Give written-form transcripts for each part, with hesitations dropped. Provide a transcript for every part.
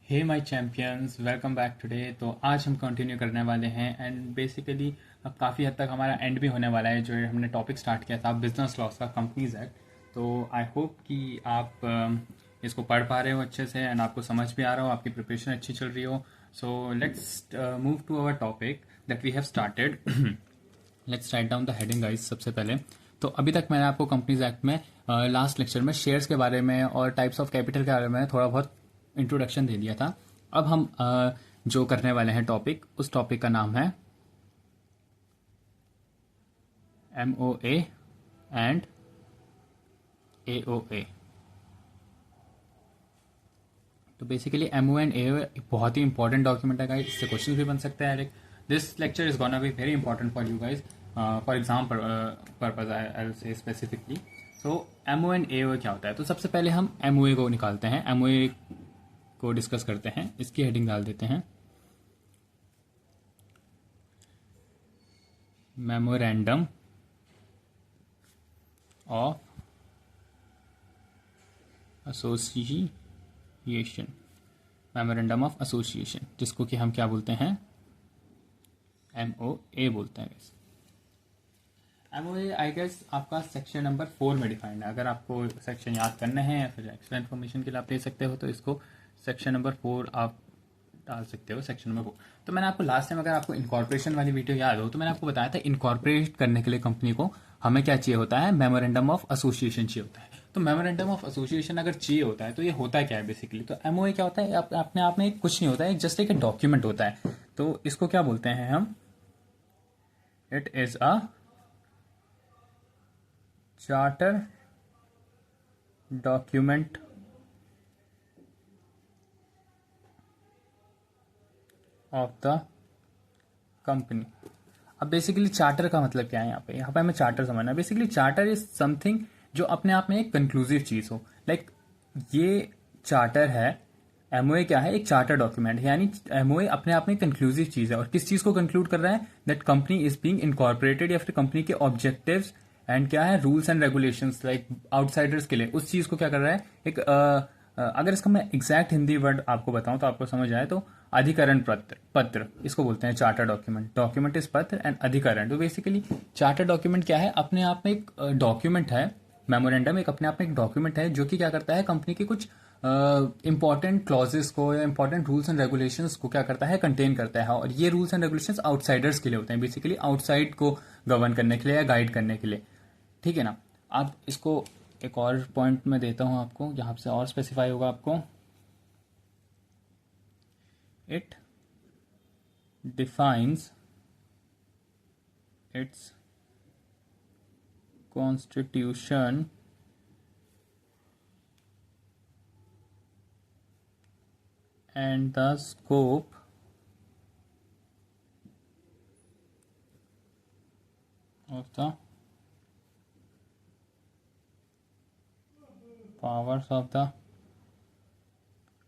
Hey my champions, welcome back today. तो आज हम कंटिन्यू करने वाले हैं एंड बेसिकली अब काफ़ी हद तक हमारा एंड भी होने वाला है। जो हमने टॉपिक स्टार्ट किया था बिजनेस लॉस का, कंपनीज एक्ट। तो आई होप कि आप इसको पढ़ पा रहे हो अच्छे से एंड आपको समझ भी आ रहा हो, आपकी प्रिपरेशन अच्छी चल रही हो। So let's move to our topic that we have started. Let's write down the heading guys. सबसे पहले तो अभी तक मैंने आपको कंपनीज एक्ट में लास्ट लेक्चर में शेयर्स के बारे में और टाइप्स ऑफ कैपिटल के बारे में थोड़ा बहुत इंट्रोडक्शन दे दिया था। अब हम जो करने वाले हैं टॉपिक, उस टॉपिक का नाम है MOA एंड AOA। तो बेसिकली MOA एंड AOA बहुत ही इंपॉर्टेंट डॉक्यूमेंट है गाइस। इससे क्वेश्चन भी बन सकते हैं। This lecture is gonna be very important for you guys, for exam purpose I will say specifically. So MOA and AOA क्या होता है? तो सबसे पहले हम MOA को निकालते हैं, MOA को डिस्कस करते हैं। इसकी हेडिंग डाल देते हैं memorandum of association. Memorandum of association, जिसको कि हम क्या बोलते हैं? MOA बोलते हैं। MOA आई गेस आपका सेक्शन नंबर 4 में डिफाइंड है। अगर आपको सेक्शन याद करने हैं या फिर एक्स्ट्रा इन्फॉर्मेशन के लिए आप ले सकते हो तो इसको सेक्शन नंबर 4 आप डाल सकते हो, सेक्शन नंबर 4। तो मैंने आपको लास्ट टाइम, अगर आपको इनकॉर्पोरेशन वाली वीडियो याद हो, तो मैंने आपको बताया था इनकॉर्पोरेट करने के लिए कंपनी को हमें क्या चाहिए होता है? मेमोरेंडम ऑफ एसोसिएशन चाहिए होता है। तो मेमोरेंडम ऑफ एसोसिएशन अगर चाहिए होता है तो ये होता क्या है बेसिकली? तो MOA क्या होता है? अपने आप में कुछ नहीं होता है, जस्ट एक डॉक्यूमेंट होता है। तो इसको क्या बोलते हैं हम? It is a charter document of the company. अब बेसिकली चार्टर का मतलब क्या है? यहाँ पे हमें चार्टर समझना है। बेसिकली चार्टर इज समथिंग जो अपने आप में एक कंक्लूसिव चीज हो। लाइक ये चार्टर है। MOA क्या है? एक चार्टर डॉक्यूमेंट है, यानी MOA अपने आप में कंक्लूसिव चीज है। और किस चीज को कंक्लूड कर रहा है? That company is being incorporated, या फिर कंपनी के ऑब्जेक्टिव्स एंड क्या है, rules and regulations like outsiders के लिए, उस चीज को क्या कर रहा है? एक अगर इसका मैं एग्जैक्ट हिंदी वर्ड आपको बताऊं तो आपको समझ आए, तो अधिकरण पत्र इसको बोलते हैं। चार्टर डॉक्यूमेंट, डॉक्यूमेंट इज पत्र एंड अधिकरण। तो बेसिकली चार्टर डॉक्यूमेंट क्या है? अपने आप में एक डॉक्यूमेंट है। मेमोरेंडम एक अपने आप में एक डॉक्यूमेंट है जो कि क्या करता है? कंपनी के कुछ इंपॉर्टेंट क्लॉजेस को या इंपॉर्टेंट रूल्स एंड रेगुलेशंस को क्या करता है? कंटेन करता है। और ये रूल्स एंड रेगुलेशंस आउटसाइडर्स के लिए होते हैं, बेसिकली आउटसाइड को गवर्न करने के लिए या गाइड करने के लिए। ठीक है ना? आप इसको एक और पॉइंट में देता हूं आपको, जहां से और स्पेसिफाई होगा आपको। It defines it's constitution and the scope of the powers of the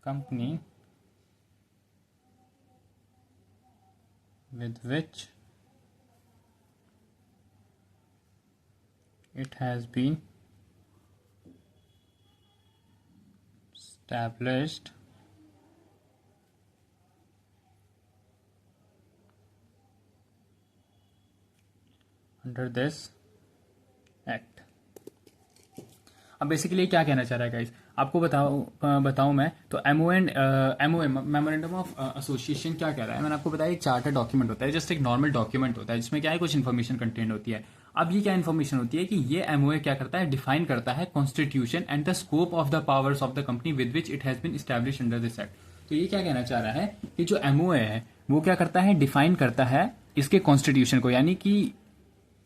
company with which it has been established under this act. अब बेसिकली क्या कहना चाह रहा है गाइस? आपको बताऊं मैं तो MOA मेमोरेंडम ऑफ एसोसिएशन क्या कह रहा है? मैंने आपको बताया एक चार्टर डॉक्यूमेंट होता है, जस्ट एक नॉर्मल डॉक्यूमेंट होता है जिसमें क्या है, कुछ इन्फॉर्मेशन कंटेंट होती है। अब ये क्या इन्फॉर्मेशन होती है कि ये MOA क्या करता है? डिफाइन करता है constitution and the scope of the powers of the company with which it has been established under this act. तो ये क्या कहना चाह रहा है कि जो MOA है वो क्या करता है? डिफाइन करता है इसके कॉन्स्टिट्यूशन को, यानी कि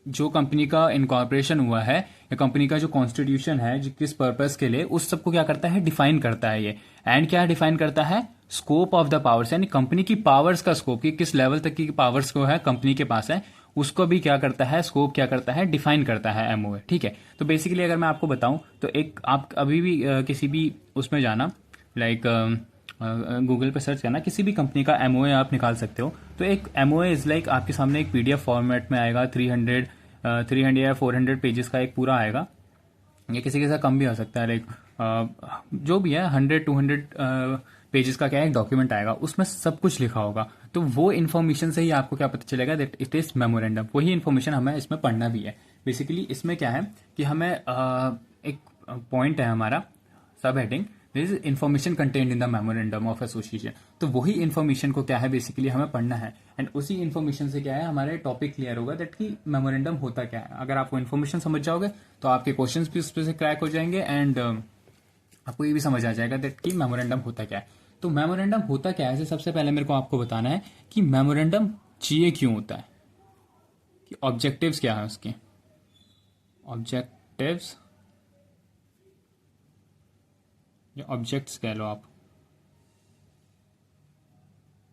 जो कंपनी का इनकॉर्पोरेशन हुआ है या कंपनी का जो कॉन्स्टिट्यूशन है, जो किस पर्पस के लिए, उस सब को क्या करता है? डिफाइन करता है ये। एंड क्या डिफाइन करता है? स्कोप ऑफ द पावर्स, यानी कंपनी की पावर्स का स्कोप, कि किस लेवल तक की पावर्स को है कंपनी के पास है, उसको भी क्या करता है? स्कोप क्या करता है? डिफाइन करता है MOA। ठीक है? तो बेसिकली अगर मैं आपको बताऊं तो एक आप अभी भी किसी भी उसमें जाना, लाइक गूगल पे सर्च करना, किसी भी कंपनी का MOA आप निकाल सकते हो। तो एक MOA इज लाइक आपके सामने एक PDF फॉर्मेट में आएगा, 300 या 400 पेजेस का एक पूरा आएगा, या किसी के साथ कम भी आ सकता है, लाइक जो भी है 100-200 पेजेस का क्या है, एक डॉक्यूमेंट आएगा, उसमें सब कुछ लिखा होगा। तो वो इन्फॉर्मेशन से ही आपको क्या पता चलेगा दैट इट इज मेमोरेंडम। वही इन्फॉर्मेशन हमें इसमें पढ़ना भी है। बेसिकली इसमें क्या है कि हमें एक पॉइंट है हमारा सब heading, this is information contained in the memorandum of association. तो वही इन्फॉर्मेशन को क्या है बेसिकली हमें पढ़ना है, एंड उसी इन्फॉर्मेशन से क्या है हमारे टॉपिक क्लियर होगा दैट कि मेमोरेंडम होता क्या है। अगर आपको इन्फॉर्मेशन समझ जाओगे तो आपके क्वेश्चंस भी उस पर से क्रैक हो जाएंगे, एंड आपको ये भी समझ आ जाएगा दैट कि मेमोरेंडम होता क्या है। तो मेमोरेंडम होता क्या है, सबसे पहले मेरे को आपको बताना है कि मेमोरेंडम चाहिए क्यों होता है, कि ऑब्जेक्टिव्स क्या है उसके। ऑब्जेक्टिव्स या ऑब्जेक्ट्स कह लो आप,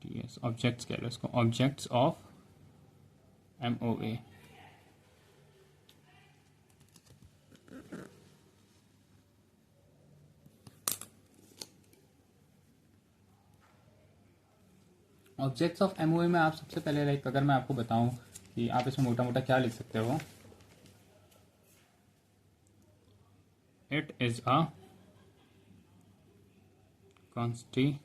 यस ऑब्जेक्ट्स कह लो इसको, objects of MOA। Objects of MOA में आप सबसे पहले लाइक अगर मैं आपको बताऊं कि आप इसमें मोटा मोटा क्या लिख सकते हो, it is a constitutional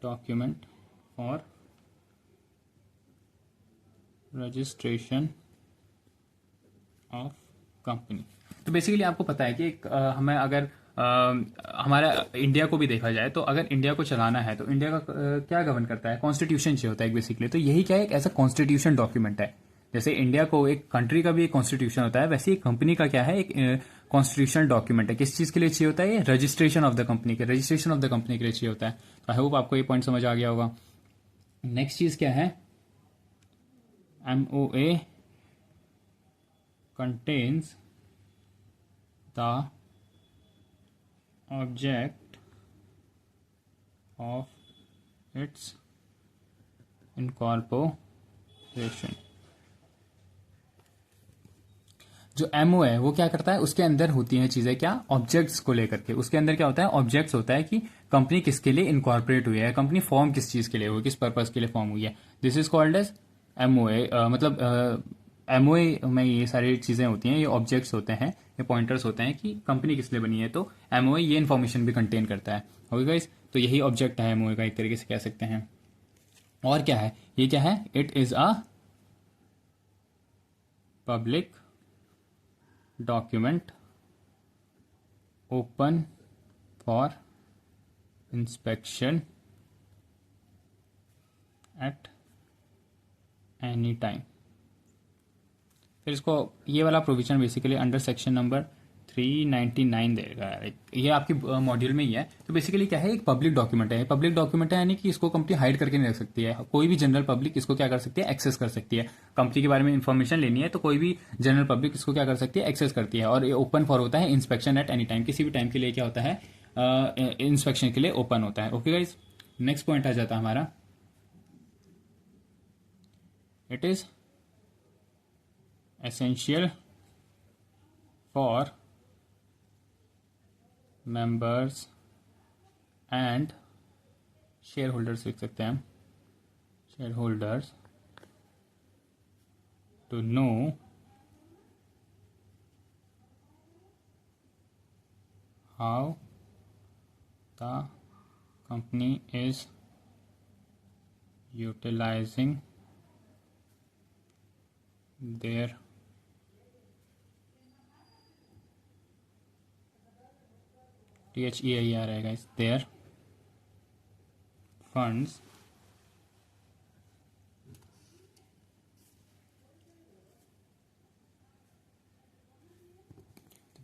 document for registration of company. तो बेसिकली आपको पता है कि हमें अगर हमारा इंडिया को भी देखा जाए तो अगर इंडिया को चलाना है तो इंडिया का क्या गवर्न करता है, कॉन्स्टिट्यूशन चाहिए होता है बेसिकली। तो यही क्या है, एक ऐसा कॉन्स्टिट्यूशन डॉक्यूमेंट है। जैसे इंडिया को एक कंट्री का भी एक कॉन्स्टिट्यूशन होता है, वैसे एक कंपनी का क्या है, एक कॉन्स्टिट्यूशनल डॉक्यूमेंट है। किस चीज के लिए चाहिए होता है, ये रजिस्ट्रेशन ऑफ द कंपनी के, रजिस्ट्रेशन ऑफ द कंपनी के लिए चाहिए होता है। तो आई होप आपको ये पॉइंट समझ आ गया होगा। नेक्स्ट चीज क्या है, MOA contains the object of its incorporation। जो MOA है वो क्या करता है, उसके अंदर होती हैं चीजें क्या, ऑब्जेक्ट्स को लेकर के। उसके अंदर क्या होता है, ऑब्जेक्ट्स होता है कि कंपनी किसके लिए इनकॉर्पोरेट हुई है, कंपनी फॉर्म किस चीज के लिए हुई, किस पर्पज के लिए फॉर्म हुई है। This is called as MOA। मतलब MOA में ये सारी चीजें होती हैं, ये ऑब्जेक्ट्स होते हैं, ये पॉइंटर्स होते हैं कि कंपनी किस लिए बनी है। तो MOA ये इन्फॉर्मेशन भी कंटेन करता है। ओके गाइस, तो यही ऑब्जेक्ट है MOA का, एक तरीके से कह सकते हैं। और क्या है, ये क्या है, it is a public document open for inspection at any time. फिर इसको ये वाला provision basically under section number 399 देगा। ये आपकी मॉड्यूल में ही है। तो बेसिकली क्या है, एक पब्लिक डॉक्यूमेंट है। पब्लिक डॉक्यूमेंट है यानी कि इसको कंपनी हाइड करके नहीं रख सकती है। कोई भी जनरल पब्लिक इसको क्या कर सकती है, एक्सेस कर सकती है। कंपनी के बारे में इंफॉर्मेशन लेनी है तो कोई भी जनरल पब्लिक इसको क्या कर सकती है, एक्सेस करती है। और ये ओपन फॉर होता है इंस्पेक्शन एट एनी टाइम, किसी भी टाइम के लिए क्या होता है, इंस्पेक्शन के लिए ओपन होता है। ओके गाइज, नेक्स्ट पॉइंट आ जाता है हमारा, it is essential for members and shareholders लिख सकते हैं हम, shareholders to know how the company is utilizing their THEIR है guys, their funds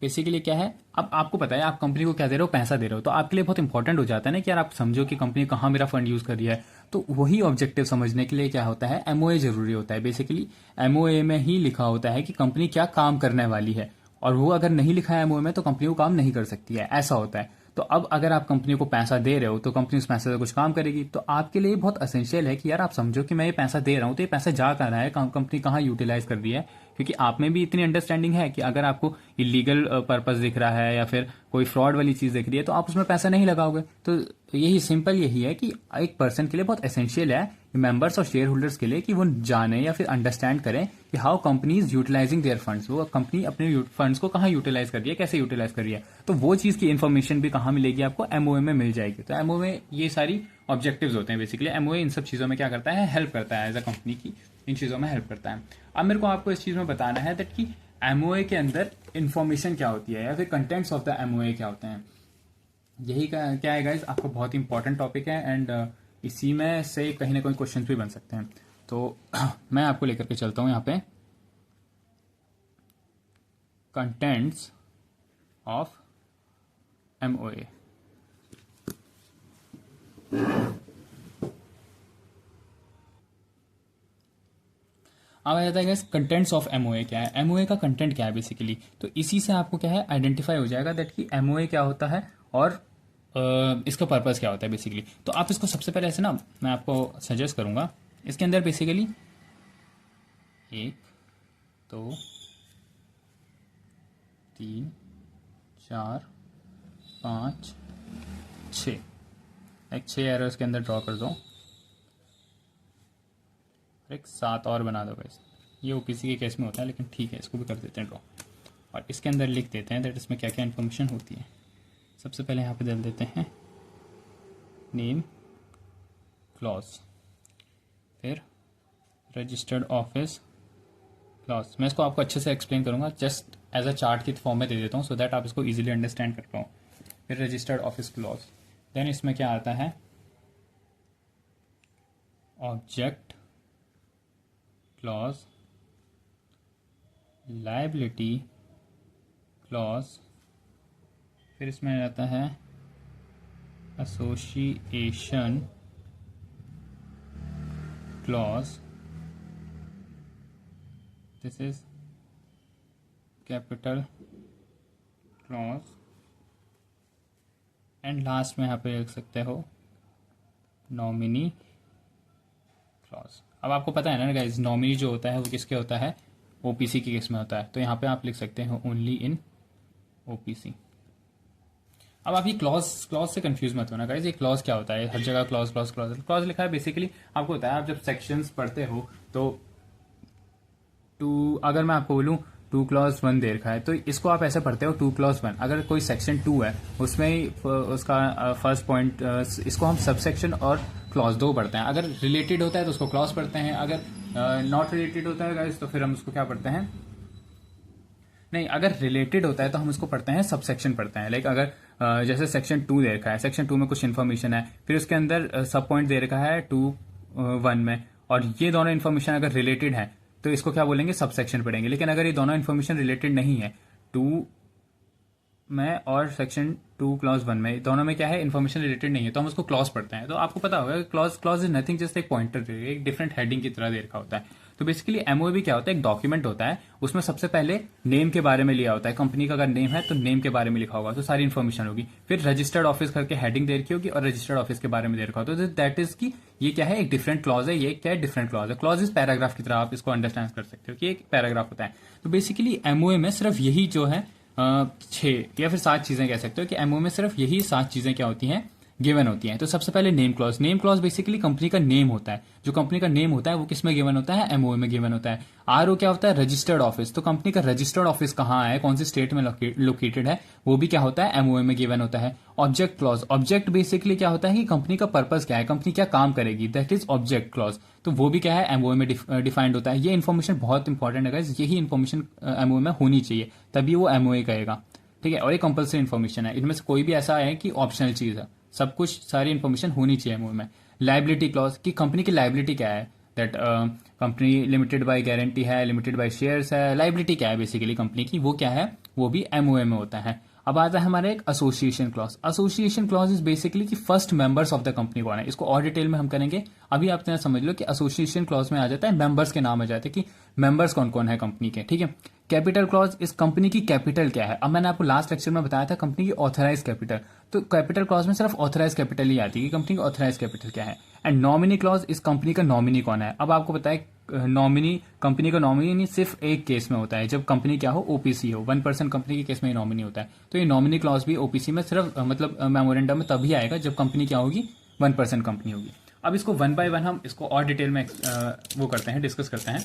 बेसिकली क्या है, अब आपको पता है आप कंपनी को क्या दे रहे हो, पैसा दे रहे हो। तो आपके लिए बहुत इंपॉर्टेंट हो जाता है ना कि यार आप समझो कि कंपनी कहाँ मेरा फंड यूज कर रही है। तो वही ऑब्जेक्टिव समझने के लिए क्या होता है, MOA जरूरी होता है। बेसिकली MOA में ही लिखा होता है कि कंपनी क्या काम करने वाली है, और वो अगर नहीं लिखा है MOA में तो कंपनी वो काम नहीं कर सकती है, ऐसा होता है। तो अब अगर आप कंपनी को पैसा दे रहे हो तो कंपनी उस पैसे से कुछ काम करेगी। तो आपके लिए बहुत असेंशियल है कि यार आप समझो कि मैं ये पैसा दे रहा हूँ तो ये पैसा जा कहाँ रहा है, कंपनी कहाँ यूटिलाइज कर रही है। क्योंकि आप में भी इतनी अंडरस्टैंडिंग है कि अगर आपको इलीगल पर्पस दिख रहा है या फिर कोई फ्रॉड वाली चीज दिख रही है तो आप उसमें पैसा नहीं लगाओगे। तो यही सिंपल यही है कि एक पर्सन के लिए बहुत एसेंशियल है मेंबर्स और शेयर होल्डर्स के लिए कि वो जाने या फिर अंडरस्टैंड करें कि how company is utilising their funds, वो कंपनी अपने फंड्स को कहाँ यूटिलाइज कर रही है, कैसे यूटिलाइज कर रही है। तो वो चीज़ की इन्फॉर्मेशन भी कहाँ मिलेगी आपको, एमओए में मिल जाएगी। तो एमओए ये सारी ऑब्जेक्टिव्स होते हैं बेसिकली। एमओए इन सब चीज़ों में क्या करता है, हेल्प करता है एज अ कंपनी की, इन चीज़ों में हेल्प करता है। अब मेरे को आपको इस चीज़ में बताना है दैट कि एमओए के अंदर इन्फॉर्मेशन क्या होती है या फिर कंटेंट्स ऑफ द एमओए क्या होते हैं। यही क्या है गाइज, आपको बहुत ही इंपॉर्टेंट टॉपिक है एंड इसी में से कहीं ना कहीं क्वेश्चन भी बन सकते हैं। तो मैं आपको लेकर के चलता हूँ यहाँ पे कंटेंट्स ऑफ एमओए। अब आ जाता है गाइस कंटेंट्स ऑफ एमओए क्या है, एमओए का कंटेंट क्या है बेसिकली। तो इसी से आपको क्या है आइडेंटिफाई हो जाएगा दैट कि एमओए क्या होता है और इसका पर्पस क्या होता है बेसिकली। तो आप इसको सबसे पहले ऐसे ना मैं आपको सजेस्ट करूंगा, इसके अंदर बेसिकली 1 2 3 4 5 6 एक 6 एरोस के अंदर ड्रॉ कर दो, एक 7 और बना दो गाइस। ये ओपीसी के केस में होता है लेकिन ठीक है, इसको भी कर देते हैं ड्रॉ। और इसके अंदर लिख देते हैं दैट इसमें क्या क्या इन्फॉर्मेशन होती है। सबसे पहले यहाँ पे डाल देते हैं नेम क्लॉज, फिर रजिस्टर्ड ऑफिस क्लॉज। मैं इसको आपको अच्छे से एक्सप्लेन करूँगा, जस्ट एज अ चार्ट की फॉर्म में दे देता हूँ सो दैट आप इसको ईजिली अंडरस्टैंड कर पाओ। फिर रजिस्टर्ड ऑफिस क्लॉज, देन इसमें क्या आता है ऑब्जेक्ट क्लॉज, लायबिलिटी क्लॉज, फिर इसमें आता है association clause, this is capital clause, and last में यहाँ पे लिख सकते हो नॉमिनी क्लॉज। अब आपको पता है ना गाइस, नॉमिनी जो होता है वो किसके होता है, ओपीसी के केस में होता है। तो यहाँ पे आप लिख सकते हो ओनली इन ओपीसी। अब आप ये क्लॉज से कंफ्यूज मत होना गाइस, ये क्लॉज क्या होता है, हर जगह क्लॉज क्लॉज क्लॉज क्लॉज लिखा है। बेसिकली आपको होता है आप जब सेक्शंस पढ़ते हो तो अगर मैं आपको बोलूँ 2 क्लॉज 1 दे रखा है तो इसको आप ऐसे पढ़ते हो 2 क्लॉज 1। अगर कोई सेक्शन 2 है उसमें ही उसका फर्स्ट पॉइंट, इसको हम सब सेक्शन और क्लॉज 2 पढ़ते हैं। अगर रिलेटेड होता है तो उसको क्लॉज पढ़ते हैं, अगर नॉट रिलेटेड होता है गाइस तो फिर हम उसको क्या पढ़ते हैं, नहीं अगर रिलेटेड होता है तो हम उसको पढ़ते हैं सब सेक्शन पढ़ते हैं। लाइक अगर जैसे सेक्शन 2 दे रखा है, सेक्शन 2 में कुछ इन्फॉर्मेशन है, फिर उसके अंदर सब पॉइंट दे रखा है 2 1 में, और ये दोनों इन्फॉर्मेशन अगर रिलेटेड है तो इसको क्या बोलेंगे, सब सेक्शन पढ़ेंगे। लेकिन अगर ये दोनों इन्फॉर्मेशन रिलेटेड नहीं है 2 में और सेक्शन 2 क्लॉज 1 में, दोनों में क्या है इन्फॉर्मेशन रिलेटेड नहीं है तो हम उसको क्लॉज पढ़ते हैं। तो आपको पता होगा क्लॉज इज नथिंग जस्ट एक पॉइंटर, एक डिफरेंट हेडिंग की तरह दे रखा होता है। तो बेसिकली एमओए भी क्या होता है, एक डॉक्यूमेंट होता है, उसमें सबसे पहले नेम के बारे में लिया होता है। कंपनी का अगर नेम है तो नेम के बारे में लिखा होगा तो सारी इन्फॉर्मेशन होगी। फिर रजिस्टर्ड ऑफिस करके हेडिंग दे रखी होगी और रजिस्टर्ड ऑफिस के बारे में दे रखा होता है। तो दैट इज की ये क्या है, एक डिफरेंट क्लॉज है, ये क्या है डिफरेंट क्लॉज है। क्लॉज इज पैराग्राफ की तरह आप इसको अंडरस्टैंड कर सकते हो कि एक पैराग्राफ होता है। तो बेसिकली एमओए में सिर्फ यही जो है 6 या फिर 7 चीजें कह सकते हो कि एमओ में सिर्फ यही 7 चीजें क्या होती हैं, गिवन होती हैं। तो सबसे पहले name clause, name clause basically company का नेम होता है। जो कंपनी का नेम होता है वो किस में गिवन होता है, एमओए में गिवन होता है। आरओ क्या होता है, रजिस्टर्ड ऑफिस, तो कंपनी का रजिस्टर्ड ऑफिस कहाँ है, कौन सी स्टेट में लोकेटेड है, वो भी क्या होता है एमओए में गिवन होता है। ऑब्जेक्ट क्लॉज, ऑब्जेक्ट बेसिकली क्या होता है कि कंपनी का पर्पस क्या है, कंपनी क्या काम करेगी, दैट इज ऑब्जेक्ट क्लॉज। तो वो भी क्या है एमओए में डिफाइंड होता है। ये इन्फॉर्मेशन बहुत इंपॉर्टेंट है गाइस, यही इन्फॉर्मेशन एमओए में होनी चाहिए तभी वो एमओए कहेगा, ठीक है। और ये कंपल्सरी इन्फॉर्मेशन है, इनमें से कोई भी ऐसा है कि ऑप्शनल चीज है, सब कुछ सारी इन्फॉर्मेशन होनी चाहिए एमओए में। लायबिलिटी क्लॉज की कंपनी की लायबिलिटी क्या है, that company limited by guarantee है, लिमिटेड बाय शेयर्स है, लायबिलिटी क्या है बेसिकली कंपनी की, वो क्या है, वो भी एमओए में होता है। अब आता है हमारा एक association clause. Association clause is basically कि first members of the company कौन है, इसको और डिटेल में हम करेंगे। अभी आप समझ लो कि एसोसिएशन क्लॉज में आ जाता है मेंबर्स के नाम आ जाते हैं कि मेंबर्स कौन कौन है कंपनी के, ठीक है। कैपिटल क्लॉज, इस कंपनी की कैपिटल क्या है। अब मैंने आपको लास्ट लेक्चर में बताया था कंपनी की ऑथराइज कैपिटल, तो कैपिटल क्लॉज में सिर्फ ऑथराइज कैपिटल ही आती है कि कंपनी की ऑथराइज कैपिटल क्या है। एंड नॉमिनी क्लॉज, इस कंपनी का नॉमिनी कौन है। अब आपको पता है नॉमिनी, कंपनी का नॉमिनी सिर्फ एक केस में होता है, जब कंपनी क्या हो, ओपीसी हो, 1% कंपनी के केस में नॉमिनी होता है। तो ये नॉमिनी क्लॉज भी ओपीसी में सिर्फ मतलब मेमोरेंडम में तभी आएगा जब कंपनी क्या होगी, 1% कंपनी होगी। अब इसको वन बाय वन हम इसको और डिटेल में वो करते हैं, डिस्कस करते हैं।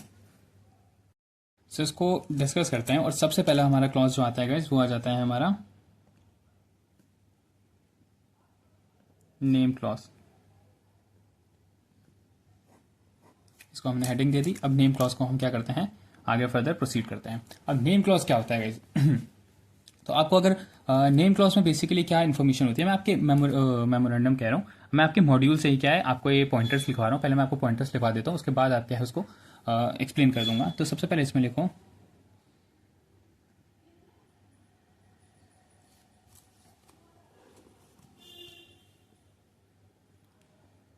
सो इसको डिस्कस करते हैं, और सबसे पहला हमारा क्लॉज जो आता है गाइस वो आ जाता है हमारा नेम क्लॉज। इसको हमने हेडिंग दे दी। अब नेम क्लॉज को हम क्या करते हैं, आगे फर्दर प्रोसीड करते हैं। अब नेम क्लॉज क्या होता है गाइस? तो आपको अगर नेम क्लॉज में बेसिकली क्या इन्फॉर्मेशन होती है, मैं आपके मेमोरेंडम कह रहा हूँ, मैं आपके मॉड्यूल से ही क्या है आपको ये पॉइंटर्स लिखवा रहा हूँ। पहले मैं आपको पॉइंटर्स लिखवा देता हूँ, उसके बाद आप क्या है उसको एक्सप्लेन कर दूंगा। तो सबसे पहले इसमें लिखो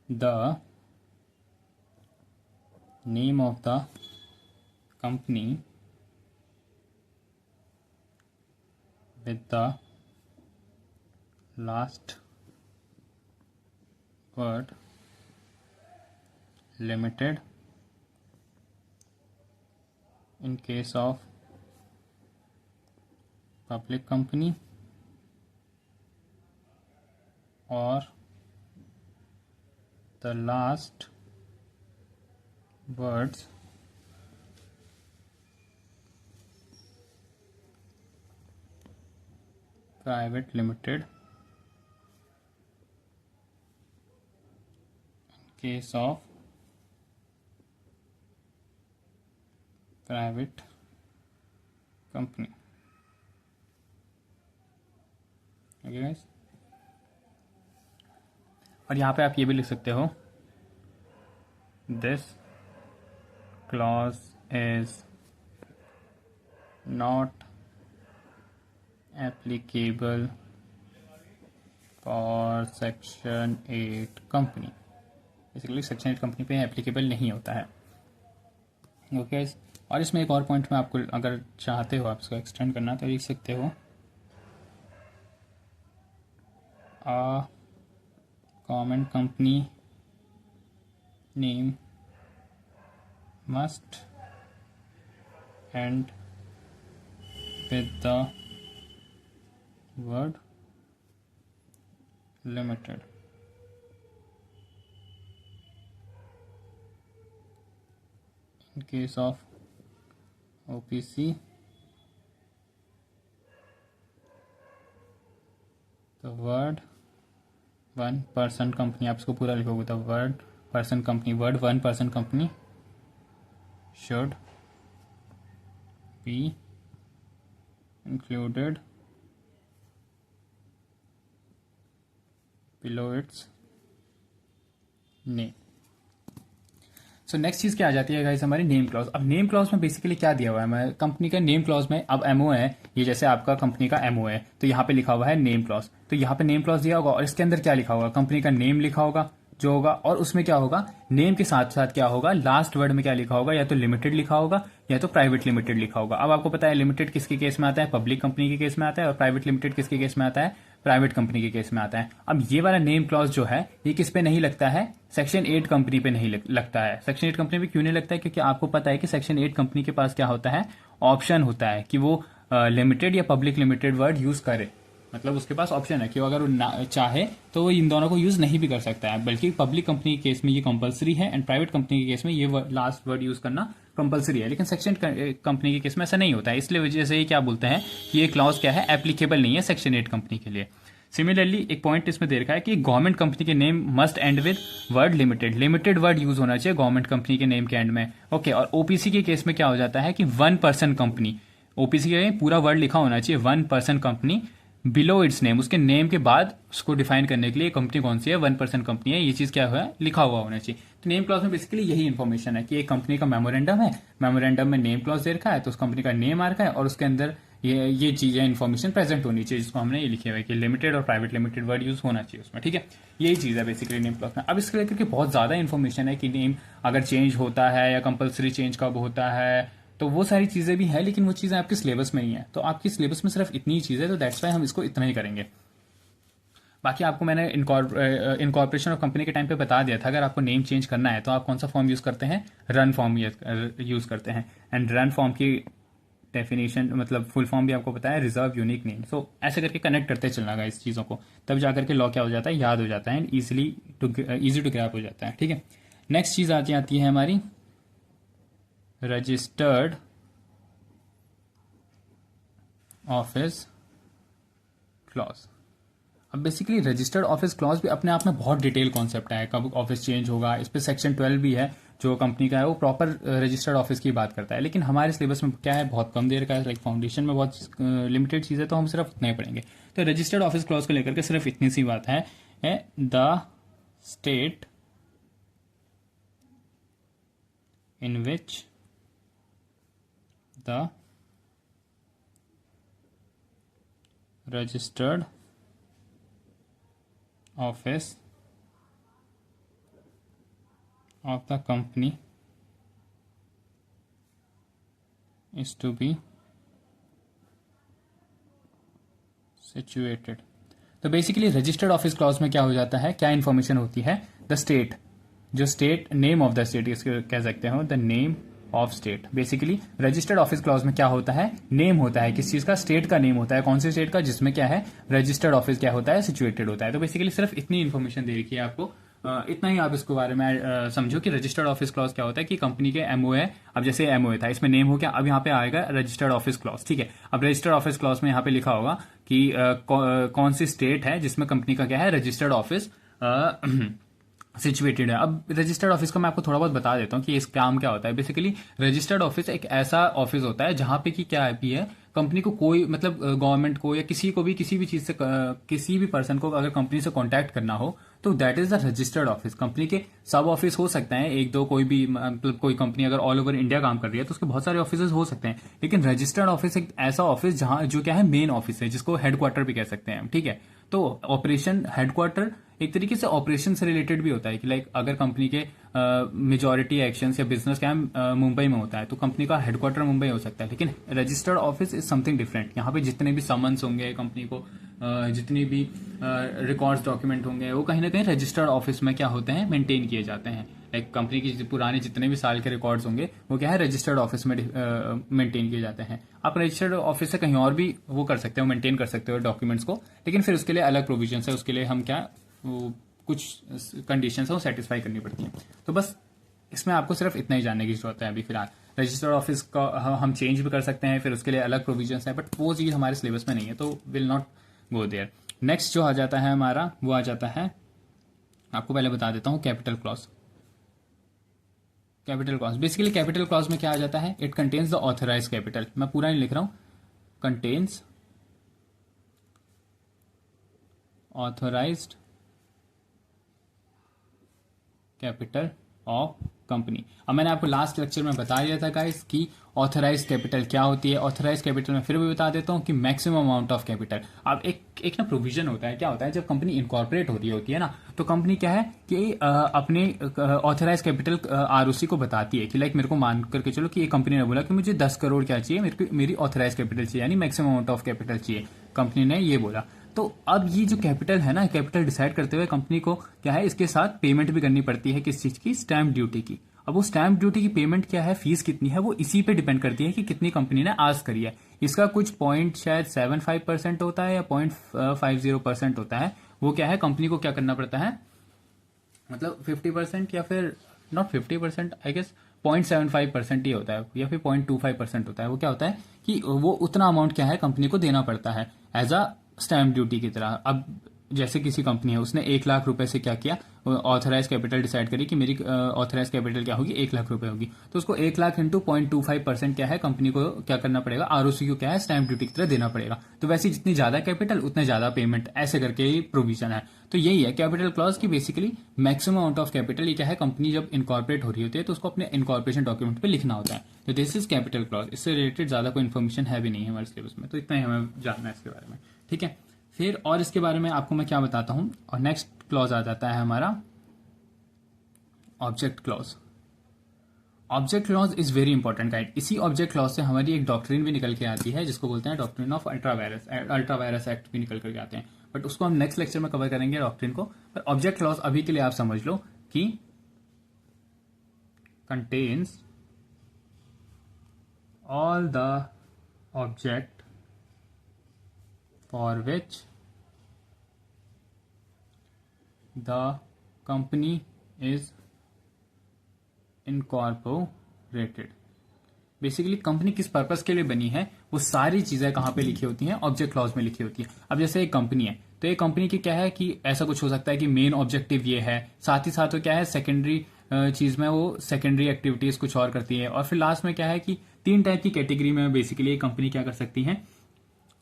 the name of the company with the last word limited in case of public company or the last words private limited in case of private company। Okay guys, और यहाँ पे आप ये भी लिख सकते हो, this clause is not applicable for section 8 company. Basically section 8 company पे एप्लीकेबल नहीं होता है। ओके, और इसमें एक और पॉइंट में आपको अगर चाहते हो आप इसको एक्सटेंड करना तो लिख सकते हो, common company name must and with the word limited। in case of OPC the word one person company, आप इसको पूरा लिखोगे तो word person company, word one person company should be included below its name। So next चीज़ क्या आ जाती है गाइस, हमारी नेम क्लॉज। अब नेम क्लॉज में बेसिकली क्या दिया हुआ है, मैं कंपनी का नेम क्लॉज में अब एमओ है, ये जैसे आपका कंपनी का एमओ है तो यहाँ पे लिखा हुआ है नेम क्लॉज। तो यहाँ पे नेम क्लॉज दिया होगा और इसके अंदर क्या लिखा होगा, कंपनी का नेम लिखा होगा जो होगा, और उसमें क्या होगा, नेम के साथ साथ क्या होगा, लास्ट वर्ड में क्या लिखा होगा, या तो लिमिटेड लिखा होगा या तो प्राइवेट लिमिटेड लिखा होगा। अब आपको पता है लिमिटेड किसके केस में आता है, पब्लिक कंपनी के केस में आता है, और प्राइवेट लिमिटेड किसके केस में आता है, प्राइवेट कंपनी के केस में आता है। अब ये वाला नेम क्लॉज जो है ये किस पे नहीं लगता है, सेक्शन 8 कंपनी पे नहीं लगता है। सेक्शन 8 कंपनी पे क्यों नहीं लगता है, क्योंकि आपको पता है कि सेक्शन 8 कंपनी के पास क्या होता है, ऑप्शन होता है कि वो लिमिटेड या पब्लिक लिमिटेड वर्ड यूज करे। मतलब उसके पास ऑप्शन है कि अगर वो चाहे तो वो इन दोनों को यूज नहीं भी कर सकता है, बल्कि पब्लिक कंपनी के केस में ये कंपलसरी है एंड प्राइवेट कंपनी के केस में ये लास्ट वर्ड यूज करना कंपलसरी है। लेकिन सेक्शन कंपनी के केस में ऐसा नहीं होता है, इसलिए वजह से ये क्या बोलते हैं कि ये क्लॉज क्या है, एप्लीकेबल नहीं है सेक्शन 8 कंपनी के लिए। सिमिलरली एक पॉइंट इसमें दे रखा है कि गवर्नमेंट कंपनी के name must and with word limited, limited word use होना चाहिए गवर्नमेंट कंपनी के नेम के एंड में। ओके, और ओपीसी के केस में क्या हो जाता है कि वन पर्सन कंपनी, ओपीसी के पूरा वर्ड लिखा होना चाहिए one person company below it's name, उसके नेम के बाद उसको डिफाइन करने के लिए कंपनी कौन सी है, वन पर्सन कंपनी है, ये चीज क्या है लिखा हुआ होना चाहिए। तो नेम क्लॉज में बेसिकली यही इन्फॉर्मेशन है कि एक कंपनी का मेमोरेंडम है, मेमोरेंडम में नेम क्लॉज दे रखा है तो उस कंपनी का नेम आ रखा है और उसके अंदर ये चीजें इन्फॉर्मेशन प्रेजेंट होनी चाहिए, जिसको हमने ये लिखे हुए कि लिमिटेड और प्राइवेट लिमिटेड वर्ड यूज होना चाहिए उसमें। ठीक है, यही चीज है बेसिकली नेम क्लॉज में। अब इसके लेकर के बहुत ज्यादा इन्फॉर्मेशन है कि नेम अगर चेंज होता है या कंपलसरी चेंज कब होता है, तो वो सारी चीजें भी है, लेकिन वो चीजें आपके सिलेबस में नहीं है। तो आपकी सिलेबस में सिर्फ इतनी ही चीज है, तो दैट्स वाई हम इसको इतना ही करेंगे। बाकी आपको मैंने इनकॉर्पोरेशन ऑफ कंपनी के टाइम पे बता दिया था, अगर आपको नेम चेंज करना है तो आप कौन सा फॉर्म यूज करते हैं, रन फॉर्म यूज करते हैं। एंड रन फॉर्म की डेफिनेशन मतलब फुल फॉर्म भी आपको पता है, रिजर्व यूनिक नेम। सो ऐसे करके कनेक्ट करते चलना इस चीज़ों को, तब जाकर के लॉ क्या हो जाता है, याद हो जाता है एंड इजी टू ग्रैप हो जाता है। ठीक है, नेक्स्ट चीज़ आती है हमारी रजिस्टर्ड ऑफिस क्लॉज। अब बेसिकली रजिस्टर्ड ऑफिस क्लॉज भी अपने आप में बहुत डिटेल कॉन्सेप्ट है, कब ऑफिस चेंज होगा, इस पर सेक्शन 12 भी है जो कंपनी का है, वो प्रॉपर रजिस्टर्ड ऑफिस की बात करता है। लेकिन हमारे सिलेबस में क्या है, बहुत कम देर का है, लाइक फाउंडेशन में बहुत लिमिटेड चीज़ है, तो हम सिर्फ उतना ही पढ़ेंगे। तो रजिस्टर्ड ऑफिस क्लॉज को लेकर के सिर्फ इतनी सी बात है, the state in which the registered office of the company is to be situated। तो बेसिकली रजिस्टर्ड ऑफिस क्लॉज में क्या हो जाता है, क्या इंफॉर्मेशन होती है, द स्टेट, जो state name of the state इसको कह सकते हो, the name of state. Basically registered office clause में क्या होता है, नेम होता है, किस चीज का, स्टेट का नेम होता है, कौन से स्टेट का, जिसमें क्या है रजिस्टर्ड ऑफिस क्या होता है, सिचुएटेड होता है। तो बेसिकली सिर्फ इतनी इन्फॉर्मेशन दे रखी है आपको, इतना ही आप इसके बारे में समझो कि रजिस्टर्ड ऑफिस क्लॉज क्या होता है, कि कंपनी के एमओए, अब जैसे एमओए था, इसमें नेम हो गया, अब यहाँ पे आएगा रजिस्टर्ड ऑफिस क्लॉज। ठीक है, अब रजिस्टर्ड ऑफिस क्लॉज में यहाँ पे लिखा होगा कि कौन सी स्टेट है जिसमें कंपनी का क्या है, रजिस्टर्ड ऑफिस सिचुएटेड है। अब रजिस्टर्ड ऑफिस को मैं आपको थोड़ा बहुत बता देता हूँ कि इस काम क्या होता है। बेसिकली रजिस्टर्ड ऑफिस एक ऐसा ऑफिस होता है जहां पे कि क्या भी है, कंपनी को कोई मतलब गवर्नमेंट को या किसी को भी किसी भी चीज से किसी भी पर्सन को अगर कंपनी से कांटेक्ट करना हो तो that is the registered office. Company के सब ऑफिस हो सकते हैं, एक दो, कोई भी मतलब कोई कंपनी अगर ऑल ओवर इंडिया काम कर रही है तो उसके बहुत सारे ऑफिस हो सकते हैं, लेकिन रजिस्टर्ड ऑफिस एक ऐसा ऑफिस जहां जो क्या है मेन ऑफिस है, जिसको हेडक्वार्टर भी कह सकते हैं। ठीक है, तो ऑपरेशन हेडक्वार्टर एक तरीके से ऑपरेशन से रिलेटेड भी होता है कि लाइक अगर कंपनी के मेजॉरिटी एक्शंस या बिजनेस क्या है मुंबई में होता है तो कंपनी का हेडक्वार्टर मुंबई हो सकता है, लेकिन registered office is something different. यहाँ पे जितने भी समन्स होंगे कंपनी को, जितनी भी रिकॉर्ड्स डॉक्यूमेंट होंगे, वो कहीं ना कहीं रजिस्टर्ड ऑफिस में क्या होते हैं, मेंटेन किए जाते हैं। लाइक कंपनी की पुराने जितने भी साल के रिकॉर्ड्स होंगे वो क्या है, रजिस्टर्ड ऑफिस में मेंटेन किए जाते हैं। आप रजिस्टर्ड ऑफिस से कहीं और भी वो कर सकते हो, मेंटेन कर सकते हो डॉक्यूमेंट्स को, लेकिन फिर उसके लिए अलग प्रोविजन है, उसके लिए हम क्या वो कुछ कंडीशंस है वो सेटिस्फाई करनी पड़ती हैं। तो बस इसमें आपको सिर्फ इतना ही जानने की जरूरत है अभी फिलहाल। रजिस्टर्ड ऑफिस का हम चेंज भी कर सकते हैं, फिर उसके लिए अलग प्रोविजंस है, बट वो चीज़ हमारे सिलेबस में नहीं है, तो will not go there. Next जो आ जाता है हमारा, वो आ जाता है, आपको पहले बता देता हूँ, capital clause. Capital clause basically capital clause में क्या आ जाता है, it contains the authorise capital. मैं पूरा नहीं लिख रहा हूँ, contains authorised capital of company. अब मैंने आपको लास्ट लेक्चर में बता दिया था गाइस कि ऑथराइज कैपिटल क्या होती है। ऑथराइज कैपिटल में फिर भी बता देता हूँ कि मैक्सिमम अमाउंट ऑफ कैपिटल। अब एक ना प्रोविजन होता है, क्या होता है, जब कंपनी इनकॉर्पोरेट हो रही होती है ना, तो कंपनी क्या है कि अपने ऑथराइज कैपिटल आरओसी को बताती है कि लाइक मेरे को मान करके चलो कि एक कंपनी ने बोला कि मुझे 10 करोड़ क्या चाहिए, मेरे को मेरी ऑथराइज कैपिटल चाहिए, यानी मैक्सिमम अमाउंट ऑफ कैपिटल चाहिए, कंपनी ने ये बोला। तो अब ये जो कैपिटल है ना, कैपिटल डिसाइड करते हुए कंपनी को क्या है, इसके साथ पेमेंट भी करनी पड़ती है, किस चीज की, स्टैंप ड्यूटी की। अब वो स्टैंप ड्यूटी की पेमेंट क्या है, फीस कितनी है, वो इसी पे डिपेंड करती है कि कितनी कंपनी ने आस्क करी है। इसका कुछ पॉइंट शायद 75% होता है या 0.50% होता है। वो क्या है, कंपनी को क्या करना पड़ता है, मतलब 50% या फिर नॉट 50%, आई गेस 0.75% ही होता है या फिर 0.25% होता है। वो क्या होता है कि वो उतना अमाउंट क्या है कंपनी को देना पड़ता है एज अ स्टैंप ड्यूटी की तरह। अब जैसे किसी कंपनी है, उसने 1 लाख रुपए से क्या किया, ऑथराइज कैपिटल डिसाइड करी कि मेरी ऑथराइज कैपिटल क्या होगी, 1 लाख रुपए होगी, तो उसको 1 लाख इंटू 0.25% क्या है, कंपनी को क्या करना पड़ेगा, आरओसी को क्या है, स्टैंप ड्यूटी की तरह देना पड़ेगा। तो वैसे जितनी ज्यादा कैपिटल उतने ज्यादा पेमेंट, ऐसे करके ही प्रोविजन है। तो यही है कैपिटल क्लॉज की basically maximum amount of capital. ये क्या है, कंपनी जब इनकॉर्पोरेट हो रही होती है तो उसको अपने इनकॉर्पोरेशन डॉक्यूमेंट पे लिखना होता है। तो दिस इज कैपिटल क्लॉज। इससे रिलेटेड ज्यादा कोई इन्फॉर्मेशन है भी नहीं है हमारे सिलेबस में, तो इतना ही हमें जानना है इसके बारे में। ठीक है, फिर और इसके बारे में आपको मैं क्या बताता हूं, और नेक्स्ट क्लॉज आ जाता है हमारा object clause. Object clause is very important guide. इसी ऑब्जेक्ट क्लॉज से हमारी एक डॉक्ट्रिन भी निकल के आती है, जिसको बोलते हैं डॉक्ट्रिन ऑफ अल्ट्रावायरस एक्ट भी निकल करके आते हैं, बट उसको हम नेक्स्ट लेक्चर में कवर करेंगे डॉक्ट्रिन को। पर ऑब्जेक्ट क्लॉज अभी के लिए आप समझ लो कि contains all the object for which the company is incorporated. Basically company किस पर्पस के लिए बनी है वो सारी चीजें कहाँ पे लिखी होती हैं, ऑब्जेक्ट क्लॉज में लिखी होती है। अब जैसे एक कंपनी है तो एक कंपनी की क्या है कि ऐसा कुछ हो सकता है कि मेन ऑब्जेक्टिव ये है, साथ ही साथ वो क्या है सेकेंडरी चीज में वो सेकेंडरी एक्टिविटीज कुछ और करती है, और फिर लास्ट में क्या है कि 3 टाइप की कैटेगरी में बेसिकली एक कंपनी क्या कर सकती है,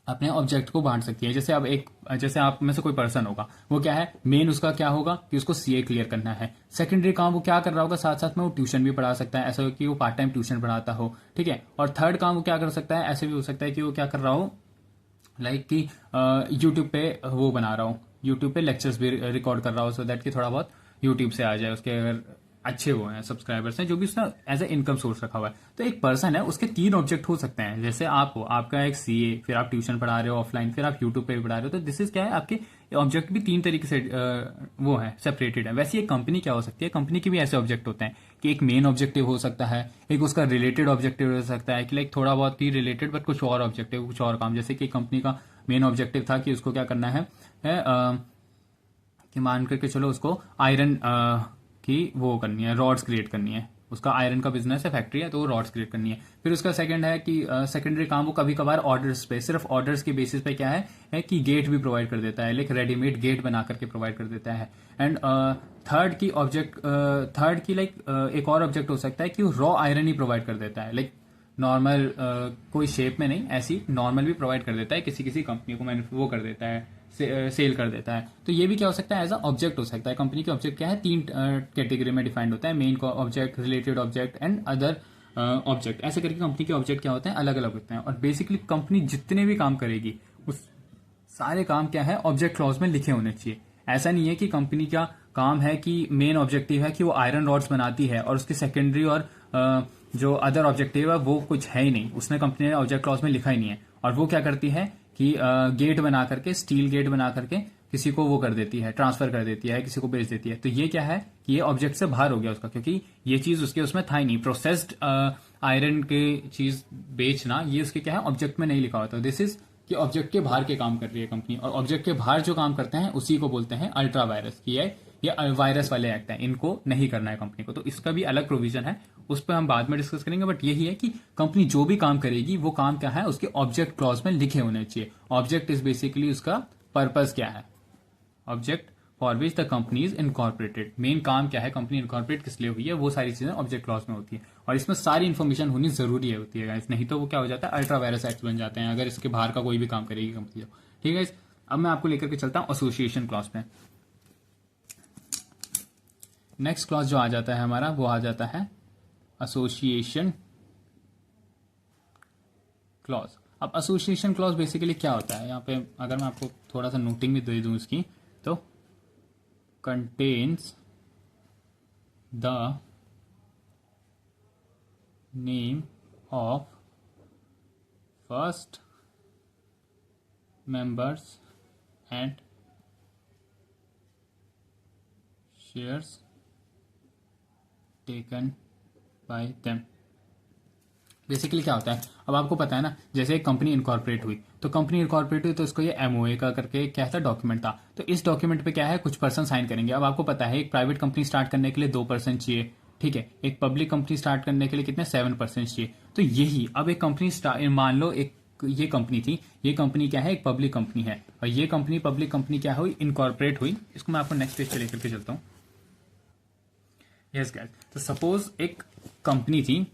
अपने ऑब्जेक्ट को बांट सकती है। जैसे अब जैसे आप में से कोई पर्सन होगा, वो क्या है मेन उसका क्या होगा कि उसको सीए क्लियर करना है। सेकेंडरी काम वो क्या कर रहा होगा, साथ साथ में वो ट्यूशन भी पढ़ा सकता है, ऐसा हो कि वो पार्ट टाइम ट्यूशन पढ़ाता हो, ठीक है। और थर्ड काम वो क्या कर सकता है, ऐसे भी हो सकता है कि वो क्या कर रहा हो, लाइक कि यूट्यूब पे वो बना रहा हूँ, यूट्यूब पे लेक्चर्स भी रिकॉर्ड कर रहा हूँ, सो दैट कि थोड़ा बहुत यूट्यूब से आ जाए, उसके अगर अच्छे वो हैं सब्सक्राइबर्स हैं, जो भी उसने एज ए इनकम सोर्स रखा हुआ है। तो एक पर्सन है उसके 3 ऑब्जेक्ट हो सकते हैं, जैसे आप हो, आपका एक सीए, फिर आप ट्यूशन पढ़ा रहे हो ऑफलाइन, फिर आप यूट्यूब पे भी पढ़ा रहे हो, तो दिस इज क्या है आपके ऑब्जेक्ट भी 3 तरीके से वो है सेपरेटेड है। वैसे एक कंपनी क्या हो सकती है, कंपनी के भी ऐसे ऑब्जेक्ट होते हैं कि एक मेन ऑब्जेक्टिव हो सकता है, एक उसका रिलेटेड ऑब्जेक्टिव हो सकता है कि लाइक थोड़ा बहुत ही रिलेटेड बट कुछ और ऑब्जेक्टिव, कुछ और काम। जैसे कि कंपनी का मेन ऑब्जेक्टिव था कि उसको क्या करना है, कि मान करके चलो उसको आयरन की वो करनी है, रॉड्स क्रिएट करनी है, उसका आयरन का बिजनेस है, फैक्ट्री है, तो वो रॉड्स क्रिएट करनी है। फिर उसका सेकंड है कि सेकेंडरी काम वो कभी कभार ऑर्डर्स पे, सिर्फ ऑर्डर्स के बेसिस पे क्या है कि गेट भी प्रोवाइड कर देता है, लाइक रेडीमेड गेट बना करके प्रोवाइड कर देता है। एंड थर्ड की लाइक एक और ऑब्जेक्ट हो सकता है कि वो रॉ आयरन ही प्रोवाइड कर देता है, लाइक नॉर्मल कोई शेप में नहीं, ऐसी नॉर्मल भी प्रोवाइड कर देता है, किसी किसी कंपनी को वो कर देता है, सेल कर देता है। तो ये भी क्या हो सकता है, एज अ ऑब्जेक्ट हो सकता है। कंपनी के ऑब्जेक्ट क्या है, 3 कैटेगरी में डिफाइंड होता है, main object, related object and other object. ऐसे करके कंपनी के ऑब्जेक्ट क्या होते हैं, अलग अलग होते हैं। और बेसिकली कंपनी जितने भी काम करेगी उस सारे काम क्या है ऑब्जेक्ट क्लॉज में लिखे होने चाहिए। ऐसा नहीं है कि कंपनी का काम है कि मेन ऑब्जेक्टिव है कि वो आयरन रॉड्स बनाती है और उसकी सेकेंडरी और जो अदर ऑब्जेक्टिव है वो कुछ है ही नहीं, उसने कंपनी ने ऑब्जेक्ट क्लॉज में लिखा ही नहीं है। और वो क्या करती है कि गेट बना करके, स्टील गेट बना करके किसी को वो कर देती है, ट्रांसफर कर देती है, किसी को बेच देती है। तो ये क्या है कि ये ऑब्जेक्ट से बाहर हो गया उसका, क्योंकि ये चीज उसके उसमें था ही नहीं। प्रोसेस्ड आयरन के चीज बेचना ये उसके क्या है ऑब्जेक्ट में नहीं लिखा होता। दिस इज कि ऑब्जेक्ट के बाहर के काम कर रही है कंपनी, और ऑब्जेक्ट के बाहर जो काम करते हैं उसी को बोलते हैं अल्ट्रा वायरस। ये वायरस वाले एक्ट है, इनको नहीं करना है कंपनी को। तो इसका भी अलग प्रोविजन है, उस पर हम बाद में डिस्कस करेंगे। बट यही है कि कंपनी जो भी काम करेगी वो काम क्या है उसके ऑब्जेक्ट क्लॉज में लिखे होने चाहिए। ऑब्जेक्ट इज बेसिकली उसका पर्पस क्या है, object for which the company is incorporated, main काम क्या है, कंपनी इनकॉर्पोरेट किस लिए हुई है, वो सारी चीजें ऑब्जेक्ट क्लॉज में होती है। और इसमें सारी इन्फॉर्मेशन होनी जरूरी है होती है गाइस, नहीं तो वो क्या हो जाता है अल्ट्रा वायरस एक्ट बन जाते हैं अगर इसके बाहर का कोई भी काम करेगी कंपनी। ठीक है, अब मैं आपको लेकर के चलता हूं एसोसिएशन क्लॉज में। नेक्स्ट क्लॉज जो आ जाता है हमारा वो आ जाता है एसोसिएशन क्लॉज। अब एसोसिएशन क्लॉज बेसिकली क्या होता है, यहाँ पे अगर मैं आपको थोड़ा सा नोटिंग भी दे दूं इसकी, तो contains the name of first members and shares taken by them. Basically क्या होता है, अब आपको पता है ना, जैसे एक कंपनी इनकॉर्पोरेट हुई, तो कंपनी इनकॉर्पोरेट हुई तो उसको ये एमओए का करके क्या था डॉक्यूमेंट था। तो इस डॉक्यूमेंट पे क्या है कुछ पर्सन साइन करेंगे। अब आपको पता है एक प्राइवेट कंपनी स्टार्ट करने के लिए 2 पर्सन चाहिए, ठीक है। एक पब्लिक कंपनी स्टार्ट करने के लिए कितने 7 पर्सन चाहिए। तो यही अब एक कंपनी मान लो एक ये कंपनी थी, ये कंपनी क्या है एक पब्लिक कंपनी है, और ये कंपनी पब्लिक कंपनी क्या हुई इनकॉर्पोरेट हुई। इसको मैं आपको नेक्स्ट पेज पे लेकर के चलता हूँ। यस गाइस, तो सपोज एक कंपनी थी,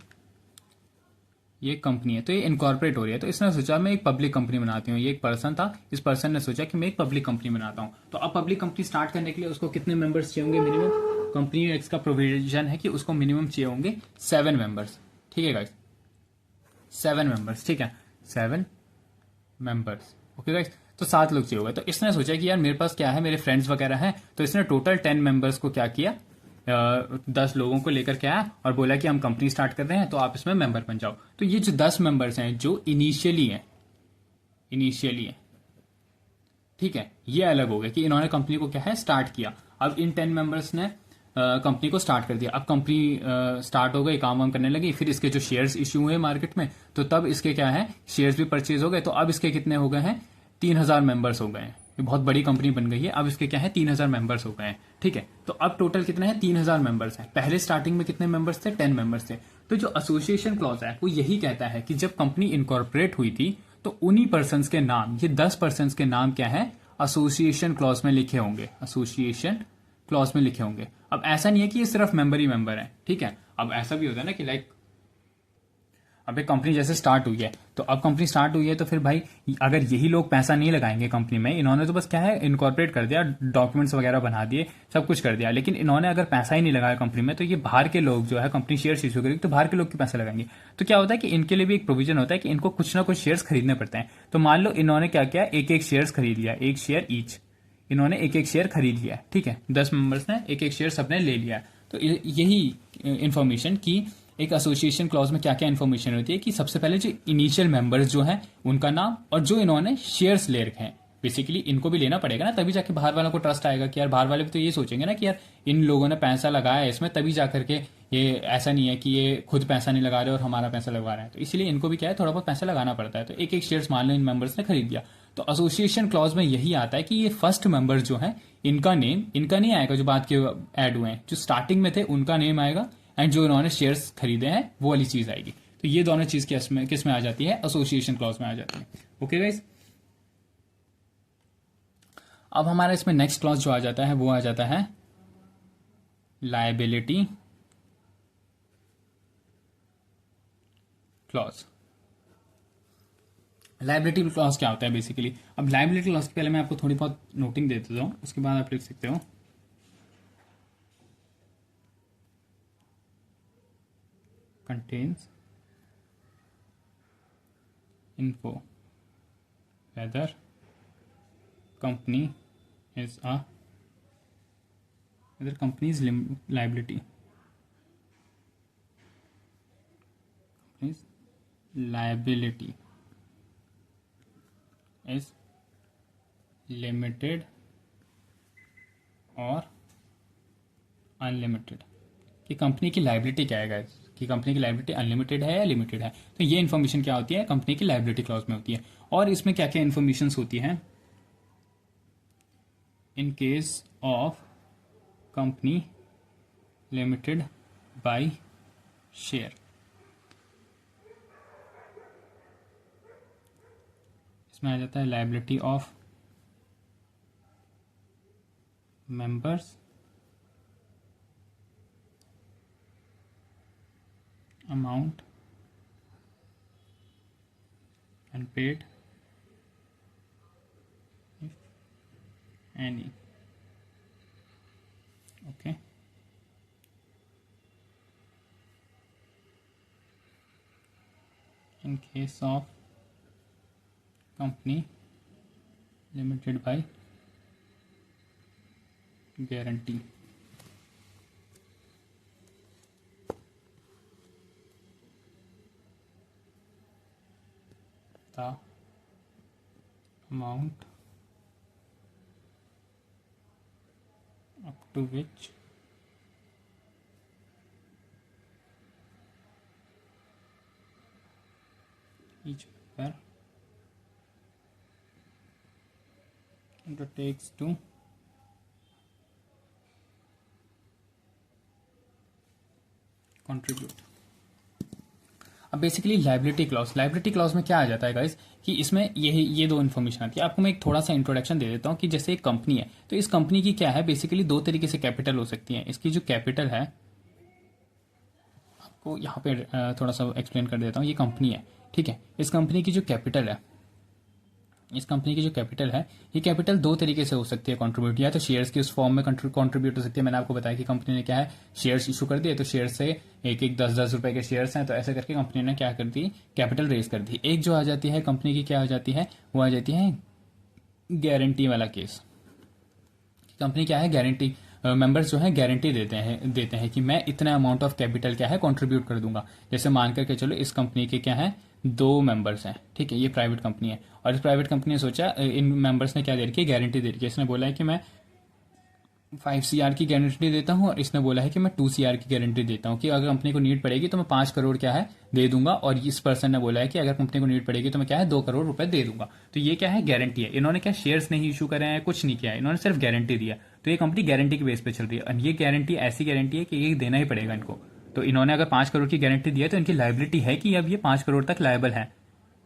ये कंपनी है, तो ये इनकॉर्पोरेट हो रही है। तो इसने सोचा मैं एक पब्लिक कंपनी बनाती हूँ। ये एक पर्सन था, इस पर्सन ने सोचा कि मैं एक पब्लिक कंपनी बनाता हूँ। तो अब पब्लिक कंपनी स्टार्ट करने के लिए उसको कितने मेंबर्स चाहिए होंगे मिनिमम, कंपनी एक्ट का प्रोविजन है कि उसको मिनिमम चाहिए होंगे 7 मेंबर्स। ठीक है गाइस, 7 मेंबर्स, ठीक है 7 मेंबर्स, ओके गाइस। तो 7 लोग चाहिए होगा। तो इसने सोचा कि यार मेरे पास क्या है, मेरे फ्रेंड्स वगैरह हैं, तो इसने टोटल 10 मेंबर्स को क्या किया, 10 लोगों को लेकर के आया और बोला कि हम कंपनी स्टार्ट कर रहे हैं तो आप इसमें मेंबर बन जाओ। तो ये जो 10 मेंबर्स हैं जो इनिशियली है, ठीक है, ये अलग हो गया कि इन्होंने कंपनी को क्या है स्टार्ट किया। अब इन 10 मेंबर्स ने कंपनी को स्टार्ट कर दिया। अब कंपनी स्टार्ट हो गई, काम वाम करने लगी, फिर इसके जो शेयर्स इश्यू हुए मार्केट में, तो तब इसके क्या है, शेयर्स भी परचेज हो गए। तो अब इसके कितने हो गए हैं, 3,000 मेंबर्स हो गए हैं। ये बहुत बड़ी कंपनी बन गई है। अब इसके क्या है, 3,000 मेंबर्स हो गए हैं। ठीक है, तो अब टोटल कितने हैं, 3,000 मेंबर्स हैं। पहले स्टार्टिंग में कितने मेंबर्स थे, 10 मेंबर्स थे। तो जो एसोसिएशन क्लॉज है वो यही कहता है कि जब कंपनी इनकॉर्पोरेट हुई थी तो उन्हीं पर्सन के नाम, ये 10 पर्सन के नाम क्या है, एसोसिएशन क्लॉज में लिखे होंगे, एसोसिएशन क्लॉज में लिखे होंगे। अब ऐसा नहीं है कि ये सिर्फ मेंबर ही मेंबर है। ठीक है, अब ऐसा भी होता है ना कि लाइक अब एक कंपनी जैसे स्टार्ट हुई है, तो अब कंपनी स्टार्ट हुई है तो फिर भाई अगर यही लोग पैसा नहीं लगाएंगे कंपनी में, इन्होंने तो बस क्या है, इनकॉर्पोरेट कर दिया, डॉक्यूमेंट्स वगैरह बना दिए, सब कुछ कर दिया, लेकिन इन्होंने अगर पैसा ही नहीं लगाया कंपनी में, तो ये बाहर के लोग जो है, कंपनी शेयर इशू करेगी तो बाहर के लोग क्यों पैसा लगाएंगे। तो क्या होता है कि इनके लिए भी एक प्रोविजन होता है कि इनको कुछ ना कुछ शेयर्स खरीदने पड़ते हैं। तो मान लो इन्होंने क्या किया, एक एक शेयर्स खरीद लिया, एक शेयर ईच, इन्होंने एक एक शेयर खरीद लिया। ठीक है, 10 मेंबर्स ने एक एक शेयर सबने ले लिया। तो यही इंफॉर्मेशन की एक एसोसिएशन क्लॉज में क्या क्या इन्फॉर्मेशन होती है कि सबसे पहले जो इनिशियल मेंबर्स जो हैं उनका नाम, और जो इन्होंने शेयर्स ले रखे हैं, बेसिकली इनको भी लेना पड़ेगा ना, तभी जाके बाहर वालों को ट्रस्ट आएगा कि यार, बाहर वाले भी तो ये सोचेंगे ना कि यार इन लोगों ने पैसा लगाया है इसमें, तभी जा करके ये, ऐसा नहीं है कि ये खुद पैसा नहीं लगा रहे और हमारा पैसा लगवा रहे हैं। तो इसीलिए इनको भी क्या है, थोड़ा बहुत पैसा लगाना पड़ता है। तो एक एक शेयर्स मान लो इन मेंबर्स ने खरीद लिया। तो एसोसिएशन क्लॉज में यही आता है कि ये फर्स्ट मेंबर्स जो है, इनका नेम, इनका नहीं आएगा जो बाद के ऐड हुए हैं, जो स्टार्टिंग में थे उनका नेम आएगा, एंड जो इन्होंने शेयर्स खरीदे हैं वो वाली चीज आएगी। तो ये दोनों चीज किस में आ जाती है, एसोसिएशन क्लॉज में आ जाती है। ओके गाइस, अब हमारा इसमें नेक्स्ट क्लॉज जो आ जाता है वो आ जाता है लायबिलिटी क्लॉज। लायबिलिटी क्लॉज क्या होता है बेसिकली, अब लायबिलिटी क्लॉज के पहले मैं आपको थोड़ी बहुत नोटिंग दे देता हूं, उसके बाद आप लिख सकते हो contains info whether company is liability, company's liability is limited और अनलिमिटेड, कि कंपनी की लाइबिलिटी क्या है गाइस, कि कंपनी की लाइबिलिटी अनलिमिटेड है या लिमिटेड है। तो ये इन्फॉर्मेशन क्या होती है, कंपनी की लाइबिलिटी क्लॉज में होती है। और इसमें क्या क्या इन्फॉर्मेशन होती है, in case of company limited by share, इसमें आ जाता है liability of members, amount and paid if any. Okay, in case of company limited by guarantee, the amount up to which each member undertakes to contribute। अब basically liability clause में क्या आ जाता है guys, कि इसमें ये दो इन्फॉर्मेशन आती है। आपको मैं एक थोड़ा सा इंट्रोडक्शन दे देता हूँ कि जैसे एक कंपनी है, तो इस कंपनी की क्या है, बेसिकली दो तरीके से कैपिटल हो सकती है। इसकी जो कैपिटल है, आपको यहाँ पे थोड़ा सा एक्सप्लेन कर देता हूँ। ये कंपनी है, ठीक है, इस कंपनी की जो कैपिटल है, ये कैपिटल दो तरीके से हो सकती है कंट्रीब्यूट, या तो शेयर्स की उस फॉर्म में कंट्रीब्यूट हो सकती है। मैंने आपको बताया कि कंपनी ने क्या है, शेयर्स इशू कर दिए, तो शेयर से एक एक 10-10 रुपए के शेयर्स हैं, तो ऐसे करके कंपनी ने क्या कर दी, कैपिटल रेज कर दी। एक जो आ जाती है कंपनी की, क्या हो जाती है, वो आ जाती है गारंटी वाला केस। कंपनी क्या है, गारंटी, मेंबर्स जो है गारंटी देते हैं कि मैं इतना अमाउंट ऑफ कैपिटल क्या है कंट्रीब्यूट कर दूंगा। जैसे मान करके चलो इस कंपनी के क्या है, 2 मेंबर्स हैं, ठीक है, ये प्राइवेट कंपनी है, और इस प्राइवेट कंपनी ने सोचा, इन मेंबर्स ने क्या दे रखी है, गारंटी दे रखी है। इसने बोला है कि मैं 5 CR की गारंटी देता हूँ और इसने बोला है कि मैं 2 CR की गारंटी देता हूँ कि अगर कंपनी को नीड पड़ेगी तो मैं 5 करोड़ क्या है दे दूंगा, और इस पर्सन ने बोला है कि अगर कंपनी को नीड पड़ेगी तो मैं क्या है 2 करोड़ रुपए दे दूंगा। तो ये क्या है, गारंटी है। इन्होंने क्या शेयर्स नहीं इशू करे हैं, कुछ नहीं किया है, इन्होंने सिर्फ गारंटी दिया। तो ये कंपनी गारंटी के बेस पे चल रही है, और ये गारंटी ऐसी गारंटी है कि ये देना ही पड़ेगा इनको। तो इन्होंने अगर 5 करोड़ की गारंटी दी है तो इनकी लाइबिलिटी है कि अब ये 5 करोड़ तक लायबल है,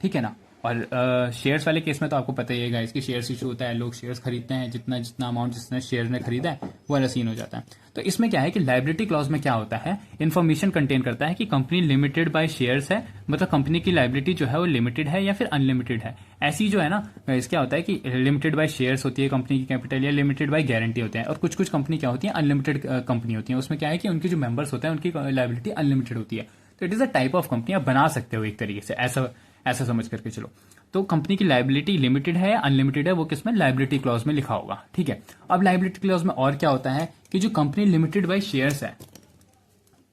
ठीक है ना। और शेयर्स वाले केस में तो आपको पता ही है गाइस कि शेयर्स इशू होता है, लोग शेयर्स खरीदते हैं, जितना जितना अमाउंट जिसने शेयर ने खरीदा है वो वाला सीन हो जाता है। तो इसमें क्या है कि लाइबिलिटी क्लॉज में क्या होता है, इन्फॉर्मेशन कंटेन करता है कि कंपनी लिमिटेड बाय शेयर्स है, मतलब कंपनी की लाइबिलिटी जो है वो लिमिटेड है या फिर अनलिमिटेड है। ऐसी जो है ना गाइस, क्या होता है कि लिमिटेड बाय शेयर्स होती है कंपनी की कैपिटल, या लिमिटेड बाय गारंटी होते हैं। और कुछ कुछ कंपनी क्या होती है, अनलिमिटेड कंपनी होती है, उसमें क्या है कि उनके जो मेंबर्स होते हैं उनकी लाइबिलिटी अनलिमिटेड होती है। तो it is a type of company, आप बना सकते हो एक तरीके से, ऐसा ऐसा समझ करके चलो। तो कंपनी की लाइबिलिटी लिमिटेड है या अनलिमिटेड है वो किसमें, लाइबिलिटी क्लॉज में लिखा होगा, ठीक है। अब लाइबिलिटी क्लॉज में और क्या होता है कि जो कंपनी लिमिटेड बाय शेयर्स है,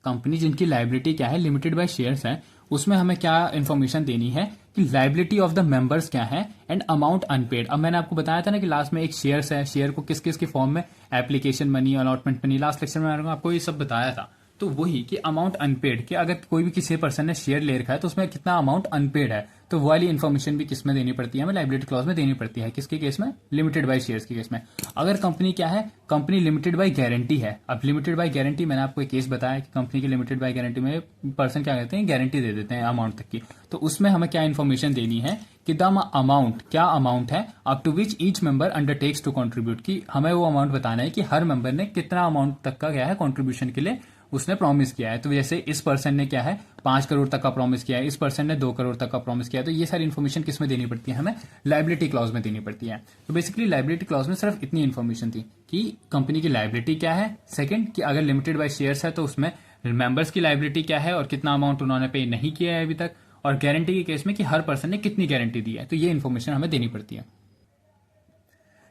कंपनी जिनकी लाइबिलिटी क्या है लिमिटेड बाय शेयर्स है, उसमें हमें क्या इन्फॉर्मेशन देनी है कि लाइबिलिटी ऑफ द मेंबर्स क्या है एंड अमाउंट अनपेड। अब मैंने आपको बताया था ना कि लास्ट में एक शेयर्स है, शेयर को किस किस के फॉर्म में, application money, allotment money, last lecture में मैंने आपको ये सब बताया था। तो वही कि अमाउंट अनपेड, कि अगर कोई भी किसी पर्सन ने शेयर ले रखा है तो उसमें कितना अमाउंट अनपेड है, तो वो वाली इन्फॉर्मेशन भी किस में देनी पड़ती है, हमें लाइबिलिटी क्लॉज में देनी पड़ती है। किसके केस में, लिमिटेड बाय शेयर्स के केस में। अगर कंपनी क्या है, कंपनी लिमिटेड बाय गारंटी है। अब लिमिटेड बाय गारंटी मैंने आपको एक केस बताया कि कंपनी की लिमिटेड बाय गारंटी में पर्सन क्या कहते हैं, गारंटी दे देते हैं अमाउंट तक की। तो उसमें हमें क्या इन्फॉर्मेशन देनी है कि द अमाउंट, क्या अमाउंट है up to which each member undertakes to contribute, कि हमें वो अमाउंट बताना है कि हर मेंबर ने कितना अमाउंट तक का क्या है कंट्रीब्यूशन के लिए उसने प्रॉमिस किया है। तो जैसे इस पर्सन ने क्या है 5 करोड़ तक का प्रॉमिस किया है, इस पर्सन ने 2 करोड़ तक का प्रॉमिस किया है। तो ये सारी इन्फॉर्मेशन किस में देनी पड़ती है, हमें लाइबिलिटी क्लॉज में देनी पड़ती है। तो बेसिकली लाइबिलिटी क्लॉज में सिर्फ इतनी इन्फॉर्मेशन थी कि कंपनी की लाइबिलिटी क्या है, सेकंड कि अगर लिमिटेड बाय शेयर्स है तो उसमें मेंबर्स की लाइबिलिटी क्या है और कितना अमाउंट उन्होंने पे नहीं किया है अभी तक, और गारंटी के केस में कि हर पर्सन ने कितनी गारंटी दी है। तो ये इन्फॉर्मेशन हमें देनी पड़ती है।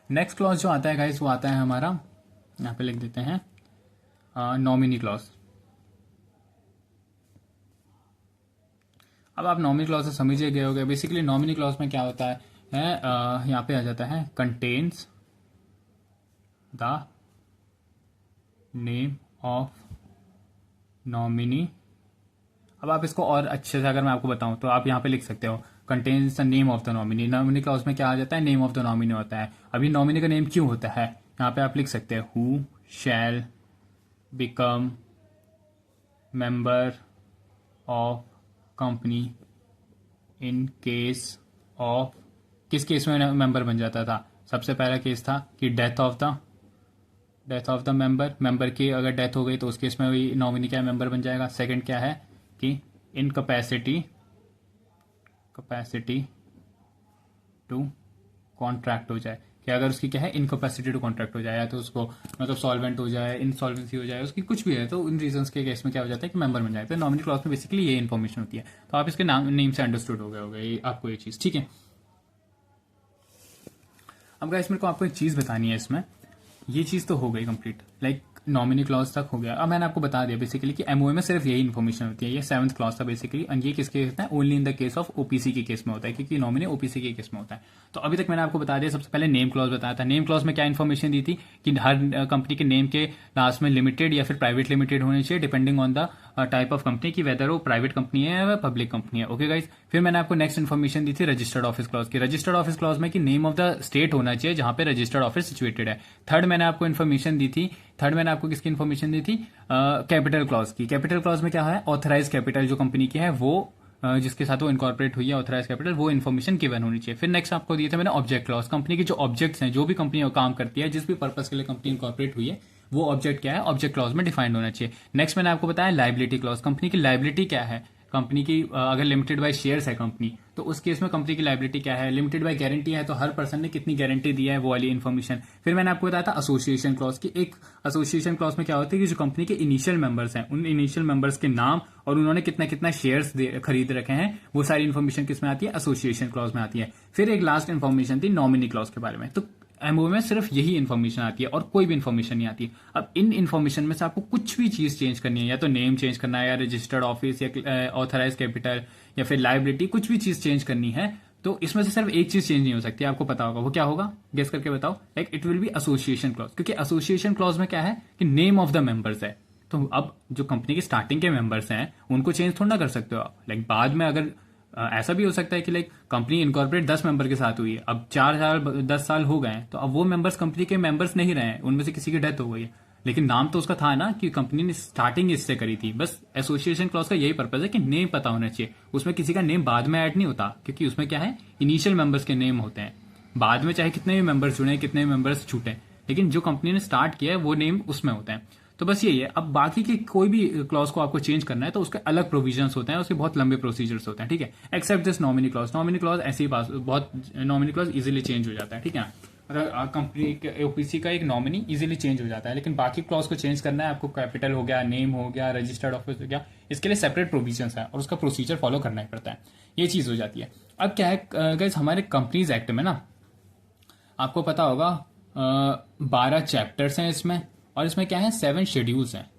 नेक्स्ट क्लॉज जो आता है गाइस वो आता है हमारा, यहाँ पे लिख देते हैं नॉमिनी क्लॉज। अब आप नॉमिनी क्लॉज से समझ गए होंगे। बेसिकली नॉमिनी क्लॉज में क्या होता है, यहाँ पे आ जाता है contains the name of nominee. अब आप इसको और अच्छे से अगर मैं आपको बताऊं तो आप यहाँ पे लिख सकते हो contains the name of the nominee. Nominee clause में क्या आ जाता है, नेम ऑफ द नॉमिनी होता है। अभी नॉमिनी का नेम क्यों होता है, यहाँ पे आप लिख सकते हो who shell become member of company in case of, किस केस में मेंबर बन जाता था, सबसे पहला केस था कि डेथ ऑफ द मेंबर की अगर डेथ हो गई तो उस केस में वही नॉमिनी क्या मेंबर बन जाएगा। सेकंड क्या है कि इनकैपेसिटी टू कॉन्ट्रैक्ट हो जाए, कि अगर उसकी क्या है इनकैपेसिटी टू कॉन्ट्रैक्ट हो जाए, या तो उसको मतलब सॉल्वेंट हो जाए, इंसॉल्वेंसी हो जाए, उसकी कुछ भी है, तो इन रीजंस के केस में क्या हो जाता है कि मेंबर बन जाता है। नॉमिनी क्लॉज में बेसिकली ये इन्फॉर्मेशन होती है। तो आप इसके नेम से अंडरस्टूड हो गए होगा ये आपको ये चीज, ठीक है। अब गाइस मेरे को आपको एक चीज बतानी है इसमें, ये चीज तो हो गई कंप्लीट, लाइक नॉमिनी क्लॉज तक हो गया। अब मैंने आपको बता दिया बेसिकली कि एमओए में सिर्फ यही इन्फॉर्मेशन होती है। ये 7th क्लॉज था बेसिकली, और ये किसके केस में, only in the case of OPC के केस में होता है, क्योंकि नॉमिनी ओपीसी के केस में होता है। तो अभी तक मैंने आपको बता दिया, सबसे पहले नेम क्लॉज बताया था। नेम क्लॉज में क्या इन्फॉर्मेशन दी थी कि हर कंपनी के नेम के लास्ट में लिमिटेड या फिर प्राइवेट लिमिटेड होने चाहिए, depending on the type of company की, वेदर वो प्राइवेट कंपनी है या पब्लिक कंपनी है। ओके गाइज, फिर मैंने आपको नेक्स्ट इन्फॉर्मेशन दी थी रजिस्टर्ड ऑफिस क्लॉज की। रजिस्टर्ड ऑफिस क्लॉज में कि नेम ऑफ द स्टेट होना चाहिए जहां पे रजिस्टर्ड ऑफिस सिचुएटेड है। थर्ड मैंने आपको इन्फॉर्मेशन दी थी, मैंने आपको किसकी इन्फॉर्मेशन दी थी, कैपिटल क्लॉज की। कैपिटल क्लॉज में क्या है, ऑथराइज कैपिटल जो कंपनी की है वो जिसके साथ वो इनकॉर्पोरेट हुई है, ऑथराइज कैपिटल, वो इन्फॉर्मेशन गिवन होनी चाहिए। फिर नेक्स्ट आपको दिए थे मैंने ऑब्जेक्ट क्लॉज, कंपनी के जो ऑब्जेक्ट्स हैं, जो भी कंपनी काम करती है, जिस भी पर्पस के लिए कंपनी इनकॉर्पोरेट हुई है, वो ऑब्जेक्ट क्या है, ऑब्जेक्ट क्लॉज में डिफाइंड होना चाहिए। नेक्स्ट मैंने आपको बताया लाइबिलिटी क्लॉज, कंपनी की लाइबिलिटी क्या है, कंपनी की अगर लिमिटेड बाय शेयर्स है कंपनी, तो उस केस में कंपनी की लाइबिलिटी क्या है, लिमिटेड बाय गारंटी है तो हर पर्सन ने कितनी गारंटी दी है, वो वाली इन्फॉर्मेशन। फिर मैंने आपको बताया था एसोसिएशन क्लॉज की। एक एसोसिएशन क्लॉज में क्या होता है कि जो कंपनी के इनिशियल मेंबर्स हैं, उन इनिशियल मेंबर्स के नाम और उन्होंने कितना कितना शेयर्स खरीद रखे हैं, वो सारी इन्फॉर्मेशन किस में आती है, एसोसिएशन क्लॉज में आती है। फिर एक लास्ट इन्फॉर्मेशन थी नॉमिनी क्लॉज के बारे में। तो एमओ में सिर्फ यही इन्फॉर्मेशन आती है और कोई भी इन्फॉर्मेशन नहीं आती। अब इन इन्फॉर्मेशन में से आपको कुछ भी चीज चेंज करनी है, या तो नेम चेंज करना है, या रजिस्टर्ड ऑफिस, या ऑथराइज कैपिटल, या फिर लाइबिलिटी, कुछ भी चीज चेंज करनी है, तो इसमें से सिर्फ एक चीज चेंज नहीं हो सकती, आपको पता होगा, वो क्या होगा, गेस करके बताओ। Like it will be association clause, क्योंकि एसोसिएशन क्लॉज में क्या है कि नेम ऑफ द मेंबर्स है। तो अब जो कंपनी के स्टार्टिंग के मेंबर्स हैं उनको चेंज थोड़ा ना कर सकते हो आप। लाइक बाद में अगर ऐसा भी हो सकता है कि लाइक कंपनी इनकॉर्पोरेट 10 मेंबर के साथ हुई है, अब 4 साल 10 साल हो गए हैं, तो अब वो मेंबर्स कंपनी के मेंबर्स नहीं रहे हैं, उनमें से किसी की डेथ हो गई है, लेकिन नाम तो उसका था ना कि कंपनी ने स्टार्टिंग इससे करी थी। बस एसोसिएशन क्लॉज का यही पर्पज है कि नेम पता होना चाहिए, उसमें किसी का नेम बाद में ऐड नहीं होता, क्योंकि उसमें क्या है, इनिशियल मेंबर्स के नेम होते हैं। बाद में चाहे कितने भी मेंबर्स जुड़े, कितने भी मेंबर्स छूटे, लेकिन जो कंपनी ने स्टार्ट किया है वो नेम उसमें होते हैं। तो बस यही है। अब बाकी के कोई भी क्लॉज को आपको चेंज करना है तो उसके अलग प्रोविजंस होते हैं, उसके बहुत लंबे प्रोसीजर्स होते हैं, ठीक है। Except this nominee clause, nominee clause ऐसे ही पास बहुत, नॉमिनी क्लॉज इजीली चेंज हो जाता है, ठीक है। अगर कंपनी के ओपीसी का एक नॉमिनी इजीली चेंज हो जाता है, लेकिन बाकी क्लॉज को चेंज करना है आपको, कैपिटल हो गया, नेम हो गया, रजिस्टर्ड ऑफिस हो गया, इसके लिए सेपरेट प्रोविजंस है और उसका प्रोसीजर फॉलो करना ही पड़ता है, ये चीज हो जाती है। अब क्या है गाइस, हमारे कंपनीज एक्ट में ना आपको पता होगा 12 चैप्टर्स हैं इसमें, और इसमें क्या है 7 शेड्यूल्स हैं।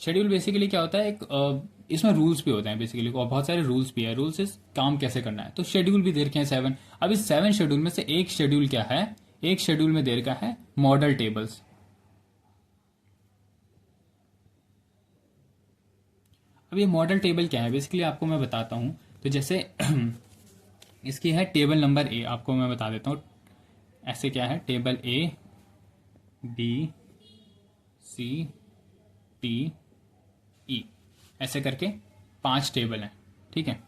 शेड्यूल बेसिकली क्या होता है, एक इसमें रूल्स भी होते हैं बेसिकली, और बहुत सारे रूल्स भी है, रूल्स इस काम कैसे करना है, तो शेड्यूल भी दे रखे हैं 7। अब इस 7 शेड्यूल में से एक शेड्यूल क्या है, एक शेड्यूल में दे रखा है मॉडल टेबल्स। अब ये मॉडल टेबल क्या है बेसिकली आपको मैं बताता हूं। तो जैसे इसकी है टेबल नंबर ए, आपको मैं बता देता हूं। ऐसे क्या है, table A, B, C, T, ई, ऐसे करके 5 टेबल हैं, ठीक है।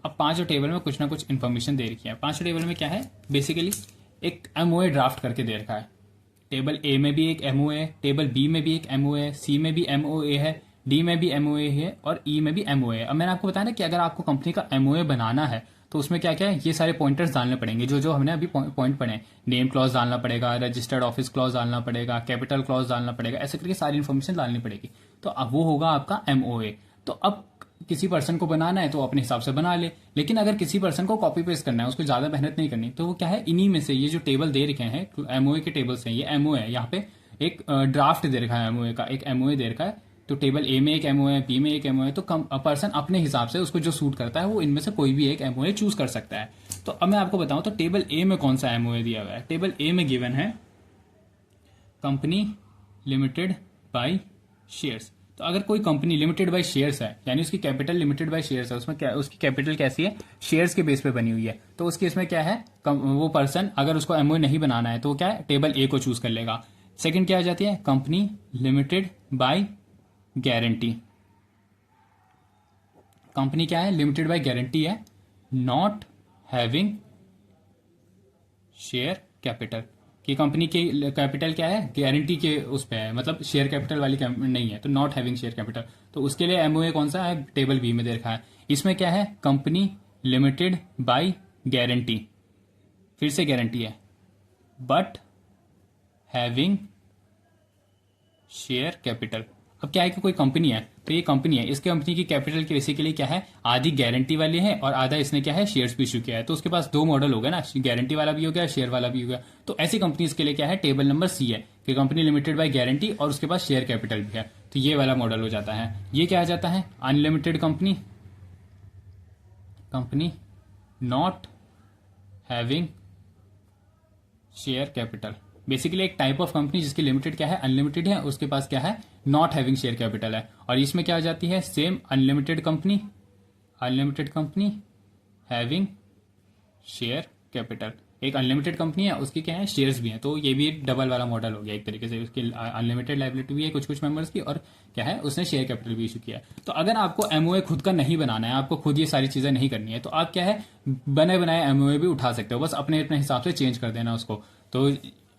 अब 5 टेबल में कुछ ना कुछ इन्फॉर्मेशन दे रखी है। 5 टेबल में क्या है, बेसिकली एक एमओए ड्राफ्ट करके दे रखा है। टेबल ए में भी एक एमओए है, टेबल बी में भी एक एमओए है, सी में भी एमओए है, डी में भी एमओए है, और ई में भी एमओए है। अब मैंने आपको बताया ना कि अगर आपको कंपनी का एमओए बनाना है तो उसमें क्या क्या है, ये सारे पॉइंटर्स डालने पड़ेंगे, जो जो हमने अभी पॉइंट पढ़े। नेम क्लॉज डालना पड़ेगा, रजिस्टर्ड ऑफिस क्लॉज डालना पड़ेगा, कैपिटल क्लॉज डालना पड़ेगा, ऐसे करके सारी इन्फॉर्मेशन डालनी पड़ेगी। तो अब वो होगा आपका एमओए। तो अब किसी पर्सन को बनाना है तो अपने हिसाब से बना ले, लेकिन अगर किसी पर्सन को कॉपी पेस्ट करना है, उसको ज्यादा मेहनत नहीं करनी, तो वो क्या है, इन्हीं में से ये जो टेबल दे रखे हैं एमओए के टेबल्स हैं, ये एमओए है, यहाँ पे एक ड्राफ्ट दे रखा है एमओए का, एक एमओए दे रखा है। तो टेबल ए में एक एमओए है, बी में एक एमओए है, तो पर्सन अपने हिसाब से उसको जो सूट करता है वो इनमें से कोई भी एक एमओए चूज कर सकता है। तो अब मैं आपको बताऊं तो टेबल ए में कौन सा एमओए दिया हुआ है। टेबल ए में गिवन है कंपनी लिमिटेड बाय शेयर्स। तो अगर कोई कंपनी लिमिटेड बाय शेयर्स है, यानी उसकी कैपिटल लिमिटेड बाय शेयर्स है, उसमें क्या, उसकी कैपिटल कैसी है, शेयर्स के बेस पे बनी हुई है, तो उसके इसमें क्या है, वो पर्सन अगर उसको एमओए नहीं बनाना है तो क्या है, टेबल ए को चूज कर लेगा। सेकंड क्या आ जाती है, company limited by guarantee. Company क्या है, लिमिटेड बाय गारंटी है, नॉट हैविंग शेयर कैपिटल, कि कंपनी की कैपिटल क्या है, गारंटी के उस पे है, मतलब शेयर कैपिटल वाली नहीं है, तो नॉट हैविंग शेयर कैपिटल। तो उसके लिए एमओए कौन सा है, टेबल बी में दे रखा है। इसमें क्या है, कंपनी लिमिटेड बाय गारंटी, फिर से गारंटी है, बट हैविंग शेयर कैपिटल। अब क्या है कि कोई कंपनी है, तो ये कंपनी है, इस कंपनी की कैपिटल की बेसिकली क्या है, आधी गारंटी वाली है और आधा इसने क्या है, शेयर्स भी इशू किया है, तो उसके पास 2 मॉडल हो गया ना, गारंटी वाला भी हो गया, शेयर वाला भी हो गया। तो ऐसी कंपनी के लिए क्या है, टेबल नंबर सी है कि कंपनी लिमिटेड बाय गारंटी और उसके पास शेयर कैपिटल भी है, तो ये वाला मॉडल हो जाता है। ये क्या आ जाता है, unlimited company, company not having share capital. Basically एक टाइप ऑफ कंपनी जिसकी लिमिटेड क्या है, अनलिमिटेड है, उसके पास क्या है, नॉट हैविंग शेयर कैपिटल है। और इसमें क्या आ जाती है, same unlimited company, unlimited company having share capital. एक अनलिमिटेड कंपनी है, उसकी क्या है, शेयर्स भी हैं, तो ये भी एक डबल वाला मॉडल हो गया एक तरीके से, उसकी अनलिमिटेड लाइबिलिटी भी है कुछ कुछ मेंबर्स की, और क्या है, उसने शेयर कैपिटल भी इशू किया है। तो अगर आपको एमओए खुद का नहीं बनाना है, आपको खुद ये सारी चीजें नहीं करनी है, तो आप क्या है, बने बनाए एमओए भी उठा सकते हो, बस अपने अपने हिसाब से चेंज कर देना उसको। तो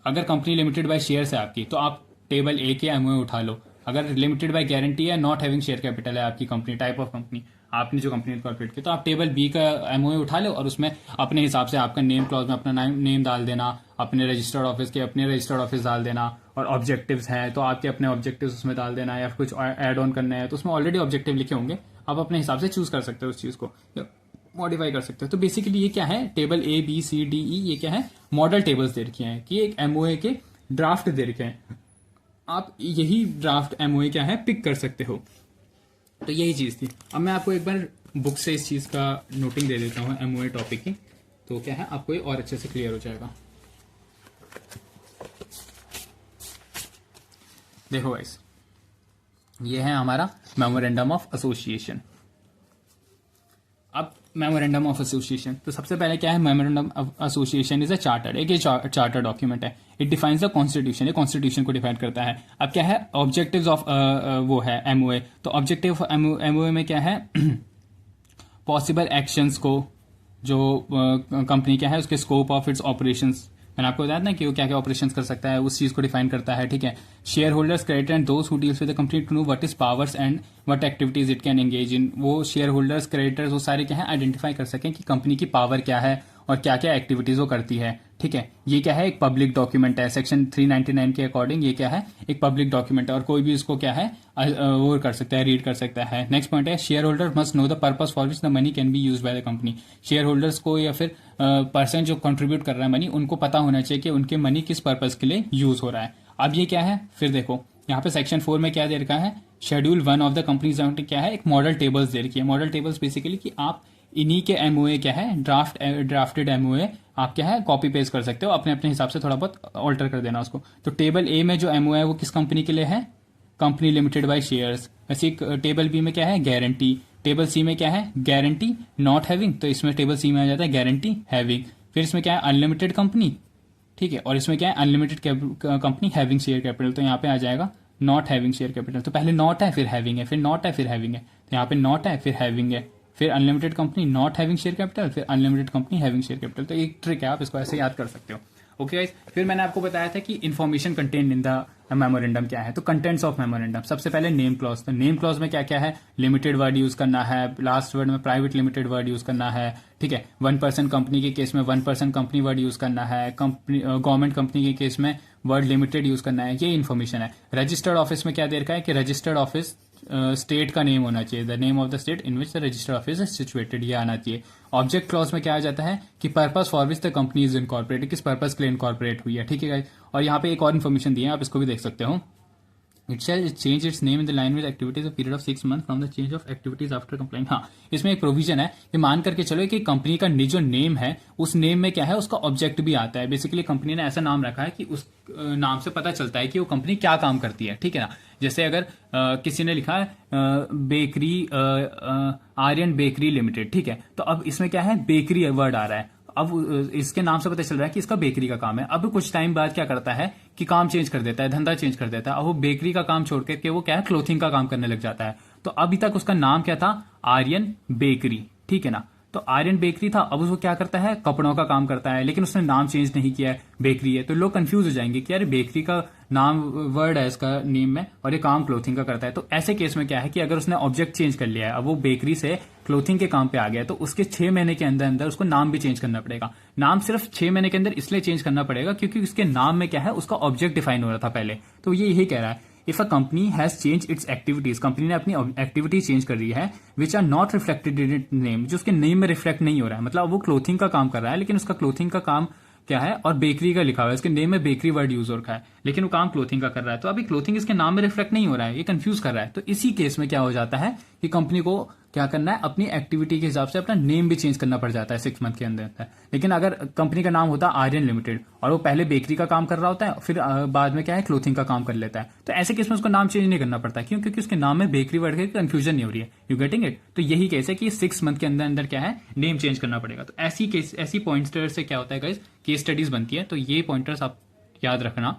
अगर कंपनी लिमिटेड बाय शेयर्स है आपकी, तो आप टेबल ए के एमओए उठा लो। अगर लिमिटेड बाय गारंटी है, नॉट हैविंग शेयर कैपिटल है आपकी कंपनी, टाइप ऑफ कंपनी आपने जो कंपनी इनकॉर्पोरेट की, तो आप टेबल बी का एमओए उठा लो और उसमें अपने हिसाब से आपका नेम क्लॉज में अपना नेम डाल देना, अपने रजिस्टर्ड ऑफिस के अपने रजिस्टर्ड ऑफिस डाल देना, और ऑब्जेक्टिव्स हैं तो आपके अपने ऑब्जेक्टिव्स उसमें डाल देना, या कुछ ऐड ऑन करना है तो उसमें ऑलरेडी ऑब्जेक्टिव लिखे होंगे, आप अपने हिसाब से चूज कर सकते हो उस चीज को, मॉडिफाई कर सकते हो। तो बेसिकली ये क्या है, table A B C D E, ये क्या है, मॉडल टेबल्स दे रखे हैं कि एक एमओए के ड्राफ्ट दे रखे हैं, आप यही ड्राफ्ट एमओए क्या है पिक कर सकते हो। तो यही चीज थी। अब मैं आपको एक बार बुक से इस चीज का नोटिंग दे देता हूँ एमओए टॉपिक की। तो क्या है आपको ये और अच्छे से क्लियर हो जाएगा। देखो गाइस, ये है हमारा मेमोरेंडम ऑफ एसोसिएशन। अब मेमोरेंडम ऑफ एसोसिएशन, तो सबसे पहले क्या है, memorandum of association is a charter, एक ये चार्टर डॉक्यूमेंट है। इट डिफाइंस द कॉन्स्टिट्यूशन, ये कॉन्स्टिट्यूशन को डिफाइन करता है। अब क्या है ऑब्जेक्टिव्स ऑफ वो है एमओए, तो ऑब्जेक्टिव ऑफ एमओए में क्या है पॉसिबल एक्शंस को, जो कंपनी क्या है उसके स्कोप ऑफ इट्स ऑपरेशंस, मैंने आपको बताया ना कि वो क्या क्या ऑपरेशंस कर सकता है, उस चीज को डिफाइन करता है। ठीक है, shareholders creditor and those who deals with the company to know what is powers and what activities it can engage in. वो शेयर होल्डर्स क्रेडिटर्स वो सारे क्या है आइडेंटिफाई कर सकें कि कंपनी की पावर क्या है और क्या क्या एक्टिविटीज वो करती है। ठीक है, ये क्या है एक पब्लिक डॉक्यूमेंट है, सेक्शन 399 के अकॉर्डिंग ये क्या है एक पब्लिक डॉक्यूमेंट है और कोई भी इसको क्या है वो कर सकता है, रीड कर सकता है। नेक्स्ट पॉइंट है share holder must know the purpose for which the money can be use by the company. Share holders को या फिर पर्सन जो कंट्रीब्यूट कर रहा है मनी, उनको पता होना चाहिए कि उनके मनी किस पर्पज के लिए यूज हो रहा है। अब ये क्या है, फिर देखो यहाँ पे सेक्शन 4 में क्या दे रखा है, शेड्यूल 1 ऑफ द कंपनीज क्या है एक मॉडल टेबल्स दे रखी है। मॉडल टेबल्स बेसिकली कि आप इन्हीं के एमओए क्या है ड्राफ्टेड एमओए आप क्या है कॉपी पेस्ट कर सकते हो, अपने अपने हिसाब से थोड़ा बहुत ऑल्टर कर देना उसको। तो टेबल ए में जो एमओए है वो किस कंपनी के लिए है, कंपनी लिमिटेड बाय शेयर्स। वैसे टेबल बी में क्या है गारंटी, टेबल सी में क्या है गारंटी नॉट हैविंग, तो इसमें टेबल सी में आ जाता है गारंटी हैविंग। फिर इसमें क्या है अनलिमिटेड कंपनी, ठीक है, और इसमें क्या है unlimited company having share capital, तो यहाँ पे आ जाएगा नॉट हैविंग शेयर कैपिटल। तो पहले नॉट है फिर हैविंग है, फिर नॉट है फिर हैविंग है, तो यहाँ पे नॉट है फिर हैविंग है, फिर unlimited company not having share capital, फिर unlimited company having share capital. तो एक ट्रिक है, आप इसको ऐसे याद कर सकते हो। ओके गाइस, फिर मैंने आपको बताया था कि information content in the memorandum क्या है। तो कंटेंट्स ऑफ मेमोरेंडम, सबसे पहले नेम क्लॉज। तो नेम क्लॉज में क्या क्या है, लिमिटेड वर्ड यूज करना है, लास्ट वर्ड में प्राइवेट लिमिटेड वर्ड यूज करना है। ठीक है, 1% कंपनी के केस में 1% कंपनी वर्ड यूज करना है, कंपनी गवर्नमेंट कंपनी के केस में वर्ड लिमिटेड यूज करना है, ये इन्फॉर्मेशन है। रजिस्टर्ड ऑफिस में क्या दे रखा है कि रजिस्टर्ड ऑफिस स्टेट का नेम होना चाहिए, the name of the state in which the registered office is situated, ये आना चाहिए। ऑब्जेक्ट क्लॉज में क्या आ जाता है कि purpose for which the company is incorporated, किस पर्पस के लिए इनकॉर्पोरेट हुई है। ठीक है गाइस, और यहाँ पे एक और इन्फॉर्मेशन दी है, आप इसको भी देख सकते हो। It shall change it's name in the line with activities a period of 6 month from the change of activities after complying. हाँ, इसमें एक प्रोविजन है कि मान करके चलो कि कंपनी का जो नेम है उस नेम में क्या है उसका ऑब्जेक्ट भी आता है। बेसिकली कंपनी ने ऐसा नाम रखा है कि उस नाम से पता चलता है कि वो कंपनी क्या काम करती है। ठीक है ना, जैसे अगर किसी ने लिखा है बेकरी आर्यन बेकरी लिमिटेड, ठीक है, तो अब इसमें क्या है बेकरी वर्ड आ रहा है, अब इसके नाम से पता चल रहा है कि इसका बेकरी का काम है। अब कुछ टाइम बाद क्या करता है कि काम चेंज कर देता है, धंधा चेंज कर देता है, अब वो बेकरी का काम छोड़ करके वो क्या है क्लोथिंग का काम करने लग जाता है। तो अभी तक उसका नाम क्या था, आर्यन बेकरी, ठीक है ना, तो आर्यन बेकरी था, अब उसको क्या करता है कपड़ों का काम करता है, लेकिन उसने नाम चेंज नहीं किया है, बेकरी है। तो लोग कंफ्यूज हो जाएंगे कि यार बेकरी का नाम वर्ड है इसका नेम में और ये काम क्लोथिंग का करता है। तो ऐसे केस में क्या है कि अगर उसने ऑब्जेक्ट चेंज कर लिया है, अब वो बेकरी से क्लोथिंग के काम पे आ गया है, तो उसके 6 महीने के अंदर अंदर उसको नाम भी चेंज करना पड़ेगा। नाम सिर्फ 6 महीने के अंदर इसलिए चेंज करना पड़ेगा क्योंकि उसके नाम में क्या है उसका ऑब्जेक्ट डिफाइन हो रहा था पहले। तो ये यही कह रहा है, if a company has change its activities, company ने अपनी एक्टिविटी चेंज कर रही है which are not reflected in it name, जो उसके नेम में रिफ्लेक्ट नहीं हो रहा है, मतलब वो क्लोथिंग का काम कर रहा है लेकिन उसका क्लोथिंग का काम क्या है और बेकरी का लिखा हुआ है, इसके नेम में बेकरी वर्ड यूज हो रखा है, लेकिन वो काम क्लोथिंग का कर रहा है। तो अभी क्लोथिंग इसके नाम में रिफ्लेक्ट नहीं हो रहा है, ये कंफ्यूज कर रहा है। तो इसी केस में क्या हो जाता है कि कंपनी को क्या करना है, अपनी एक्टिविटी के हिसाब से अपना नेम भी चेंज करना पड़ जाता है 6 मंथ के अंदर अंदर। लेकिन अगर कंपनी का नाम होता है आर्यन लिमिटेड और वो पहले बेकरी का काम कर रहा होता है, फिर बाद में क्या है क्लोथिंग का काम कर लेता है, तो ऐसे केस में उसको नाम चेंज नहीं करना पड़ता। क्यों? क्योंकि उसके नाम में बेकरी वर्ड की कंफ्यूजन नहीं हो रही है। You getting it? तो यही केस है कि 6 मंथ के अंदर अंदर क्या है नेम चेंज करना पड़ेगा। तो ऐसी पॉइंटर्स से क्या होता है गाइस, केस स्टडीज बनती है। तो ये पॉइंटर्स आप याद रखना,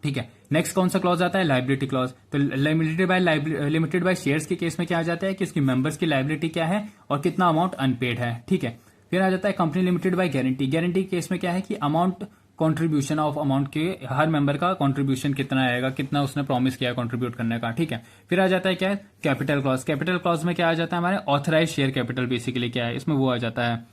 ठीक है। नेक्स्ट कौन सा क्लॉज आता है, लाइबिलिटी क्लॉज। तो लिमिटेड बाय शेयर्स के केस में क्या आ जाता है कि उसकी मेंबर्स की लाइबिलिटी क्या है और कितना अमाउंट अनपेड है, ठीक है। फिर आ जाता है company limited by guarantee. Guarantee case में क्या है कि अमाउंट कंट्रीब्यूशन ऑफ अमाउंट के हर मेंबर का कंट्रीब्यूशन कितना आएगा, कितना उसने प्रॉमिस किया कंट्रीब्यूट करने का, ठीक है। फिर आ जाता है क्या है कैपिटल क्लॉज। कैपिटल क्लॉज में क्या आ जाता है हमारे ऑथराइज शेयर कैपिटल, बेसिकली क्या है इसमें वो आ जाता है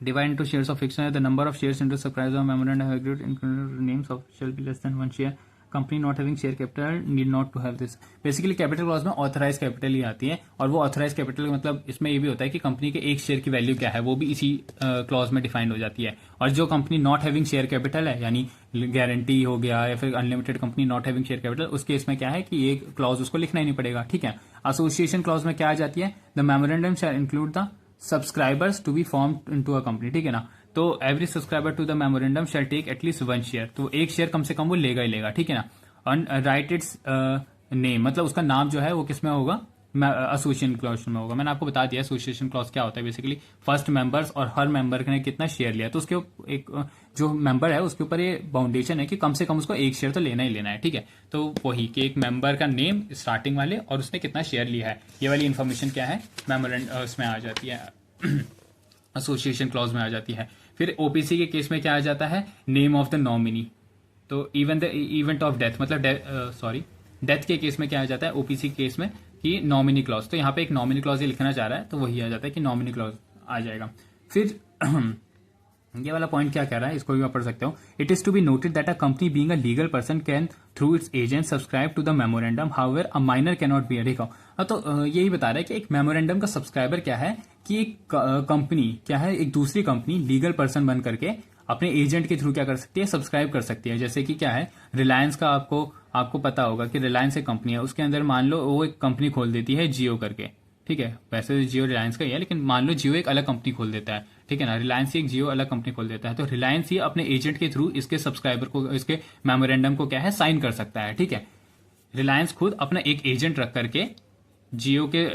divide into shares of fiction the number of shares into surprise of memorandum have agreed included names of shall be less than 1 share, company not having share capital need not to have this. Basically capital clause में authorise capital ही आती है, और वो authorise capital मतलब इसमें ये भी होता है कि कंपनी के एक शेयर की वैल्यू क्या है वो भी इसी क्लॉज में डिफाइन हो जाती है। और जो company not having share capital है, यानी गारंटी हो गया या फिर unlimited company not having share capital, उस केस में क्या है कि ये क्लॉज उसको लिखना ही नहीं पड़ेगा, ठीक है। एसोसिएशन क्लॉज में क्या आ जाती है, the memorandum shall include the subscribers to be form into a company, ठीक है ना। तो every subscriber to the memorandum shall take at least 1 share, तो 1 शेयर कम से कम वो लेगा ही लेगा, ठीक है ना। और राइट इट्स नेम, मतलब उसका नाम जो है वो किसमें होगा, एसोसिएशन क्लॉज में होगा। मैंने आपको बता दिया एसोसिएशन क्लॉज क्या होता है। बेसिकली फर्स्ट मेंबर्स और हर मेंबर ने कितना शेयर लिया, तो उसके एक जो मेंबर है उसके ऊपर ये बाउंडेशन है कि कम से कम उसको 1 शेयर तो लेना ही लेना है, ठीक है। तो वही कि एक मेंबर का नेम स्टार्टिंग वाले और उसने कितना शेयर लिया है, ये वाली इन्फॉर्मेशन क्या है मेमोरेंडम उसमें आ जाती है, एसोसिएशन क्लॉज में आ जाती है। फिर ओपीसी के केस में क्या आ जाता है, नेम ऑफ द नॉमिनी। तो even the event of death, मतलब डेथ के केस में क्या आ जाता है ओपीसी केस में कि नॉमिनी क्लॉज। तो यहाँ पे एक नॉमिनी क्लॉज लिखना चाह रहा है तो वही आ जाता है कि नॉमिनी क्लॉज आ जाएगा। फिर ये वाला पॉइंट क्या कह रहा है, इसको भी आप पढ़ सकते हो। It is to be noted that a company being a legal person can through its agent subscribe to the memorandum, however a minor can not be. देखो तो यही बता रहा है कि एक मेमोरेंडम का सब्सक्राइबर क्या है कि एक कंपनी क्या है, एक दूसरी कंपनी लीगल पर्सन बन करके अपने एजेंट के थ्रू क्या कर सकती है, सब्सक्राइब कर सकती है। जैसे कि क्या है, रिलायंस का आपको पता होगा कि रिलायंस एक कंपनी है, उसके अंदर मान लो वो एक कंपनी खोल देती है जियो करके, ठीक है। वैसे तो जियो रिलायंस का ही है, लेकिन मान लो जियो एक अलग कंपनी खोल देता है, ठीक है ना। रिलायंस ही एक जियो अलग कंपनी खोल देता है, तो रिलायंस ही अपने एजेंट के थ्रू इसके सब्सक्राइबर को, इसके मेमोरेंडम को क्या है, साइन कर सकता है, ठीक है। रिलायंस खुद अपना एक एजेंट रख करके जियो के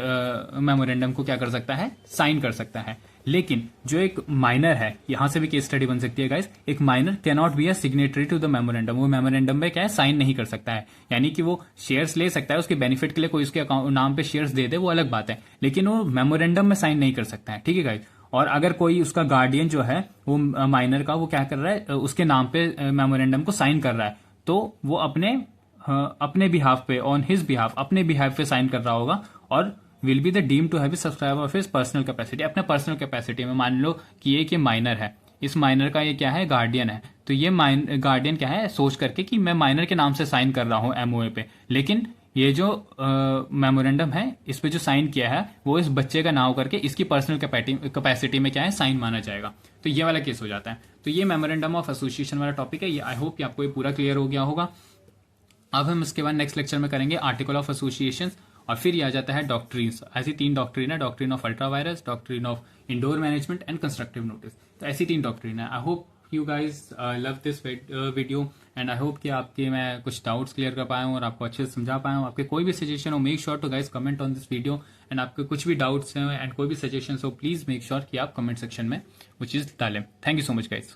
मेमोरेंडम को क्या कर सकता है, साइन कर सकता है। लेकिन जो एक माइनर है, यहां से भी केस स्टडी बन सकती है गाइस, एक minor can not be a signatory to the memorandum, वो मेमोरेंडम में क्या है, साइन नहीं कर सकता है। यानी कि वो शेयर्स ले सकता है, उसके बेनिफिट के लिए कोई उसके नाम पे शेयर्स दे दे, वो अलग बात है, लेकिन वो मेमोरेंडम में साइन नहीं कर सकता है, ठीक है गाइस। और अगर कोई उसका गार्डियन जो है वो माइनर का, वो क्या कर रहा है, उसके नाम पे मेमोरेंडम को साइन कर रहा है, तो वो अपने बिहाफ पे, ऑन हिज बिहाफ, अपने बिहाफ पे साइन कर रहा होगा, और will be the deem to have subscriber of his personal capacity, अपने पर्सनल कैपेसिटी में। मान लो कि ये माइनर है, इस माइनर का ये क्या है, गार्डियन है, तो ये गार्डियन क्या है, सोच करके कि मैं माइनर के नाम से साइन कर रहा हूं एमओए पे, लेकिन ये जो मेमोरेंडम है इस पे जो साइन किया है वो इस बच्चे का नाम करके इसकी पर्सनल कैपेसिटी में क्या है, साइन माना जाएगा। तो ये वाला केस हो जाता है। तो ये मेमोरेंडम ऑफ एसोसिएशन वाला टॉपिक है, ये आई होप कि आपको ये पूरा क्लियर हो गया होगा। अब हम इसके बाद नेक्स्ट लेक्चर में करेंगे आर्टिकल ऑफ एसोसिएशन, और फिर ये आ जाता है डॉक्ट्रीन्स। ऐसी 3 डॉक्ट्रीन है, doctrine of ultra vires, doctrine of indoor management and constructive notice. तो ऐसी 3 डॉक्ट्रीन है। I hope you guys love this video, and I hope कि आपके मैं कुछ डाउट्स क्लियर कर पाया हूँ और आपको अच्छे से समझा पाया हूँ। आपके कोई भी सजेशन हो, make sure to guys comment on this video, and आपके कुछ भी डाउट्स हैं एंड कोई भी सजेशन हो, प्लीज मेक श्योर कि आप कमेंट सेक्शन में वो चीज़ डालें। Thank you so much guys.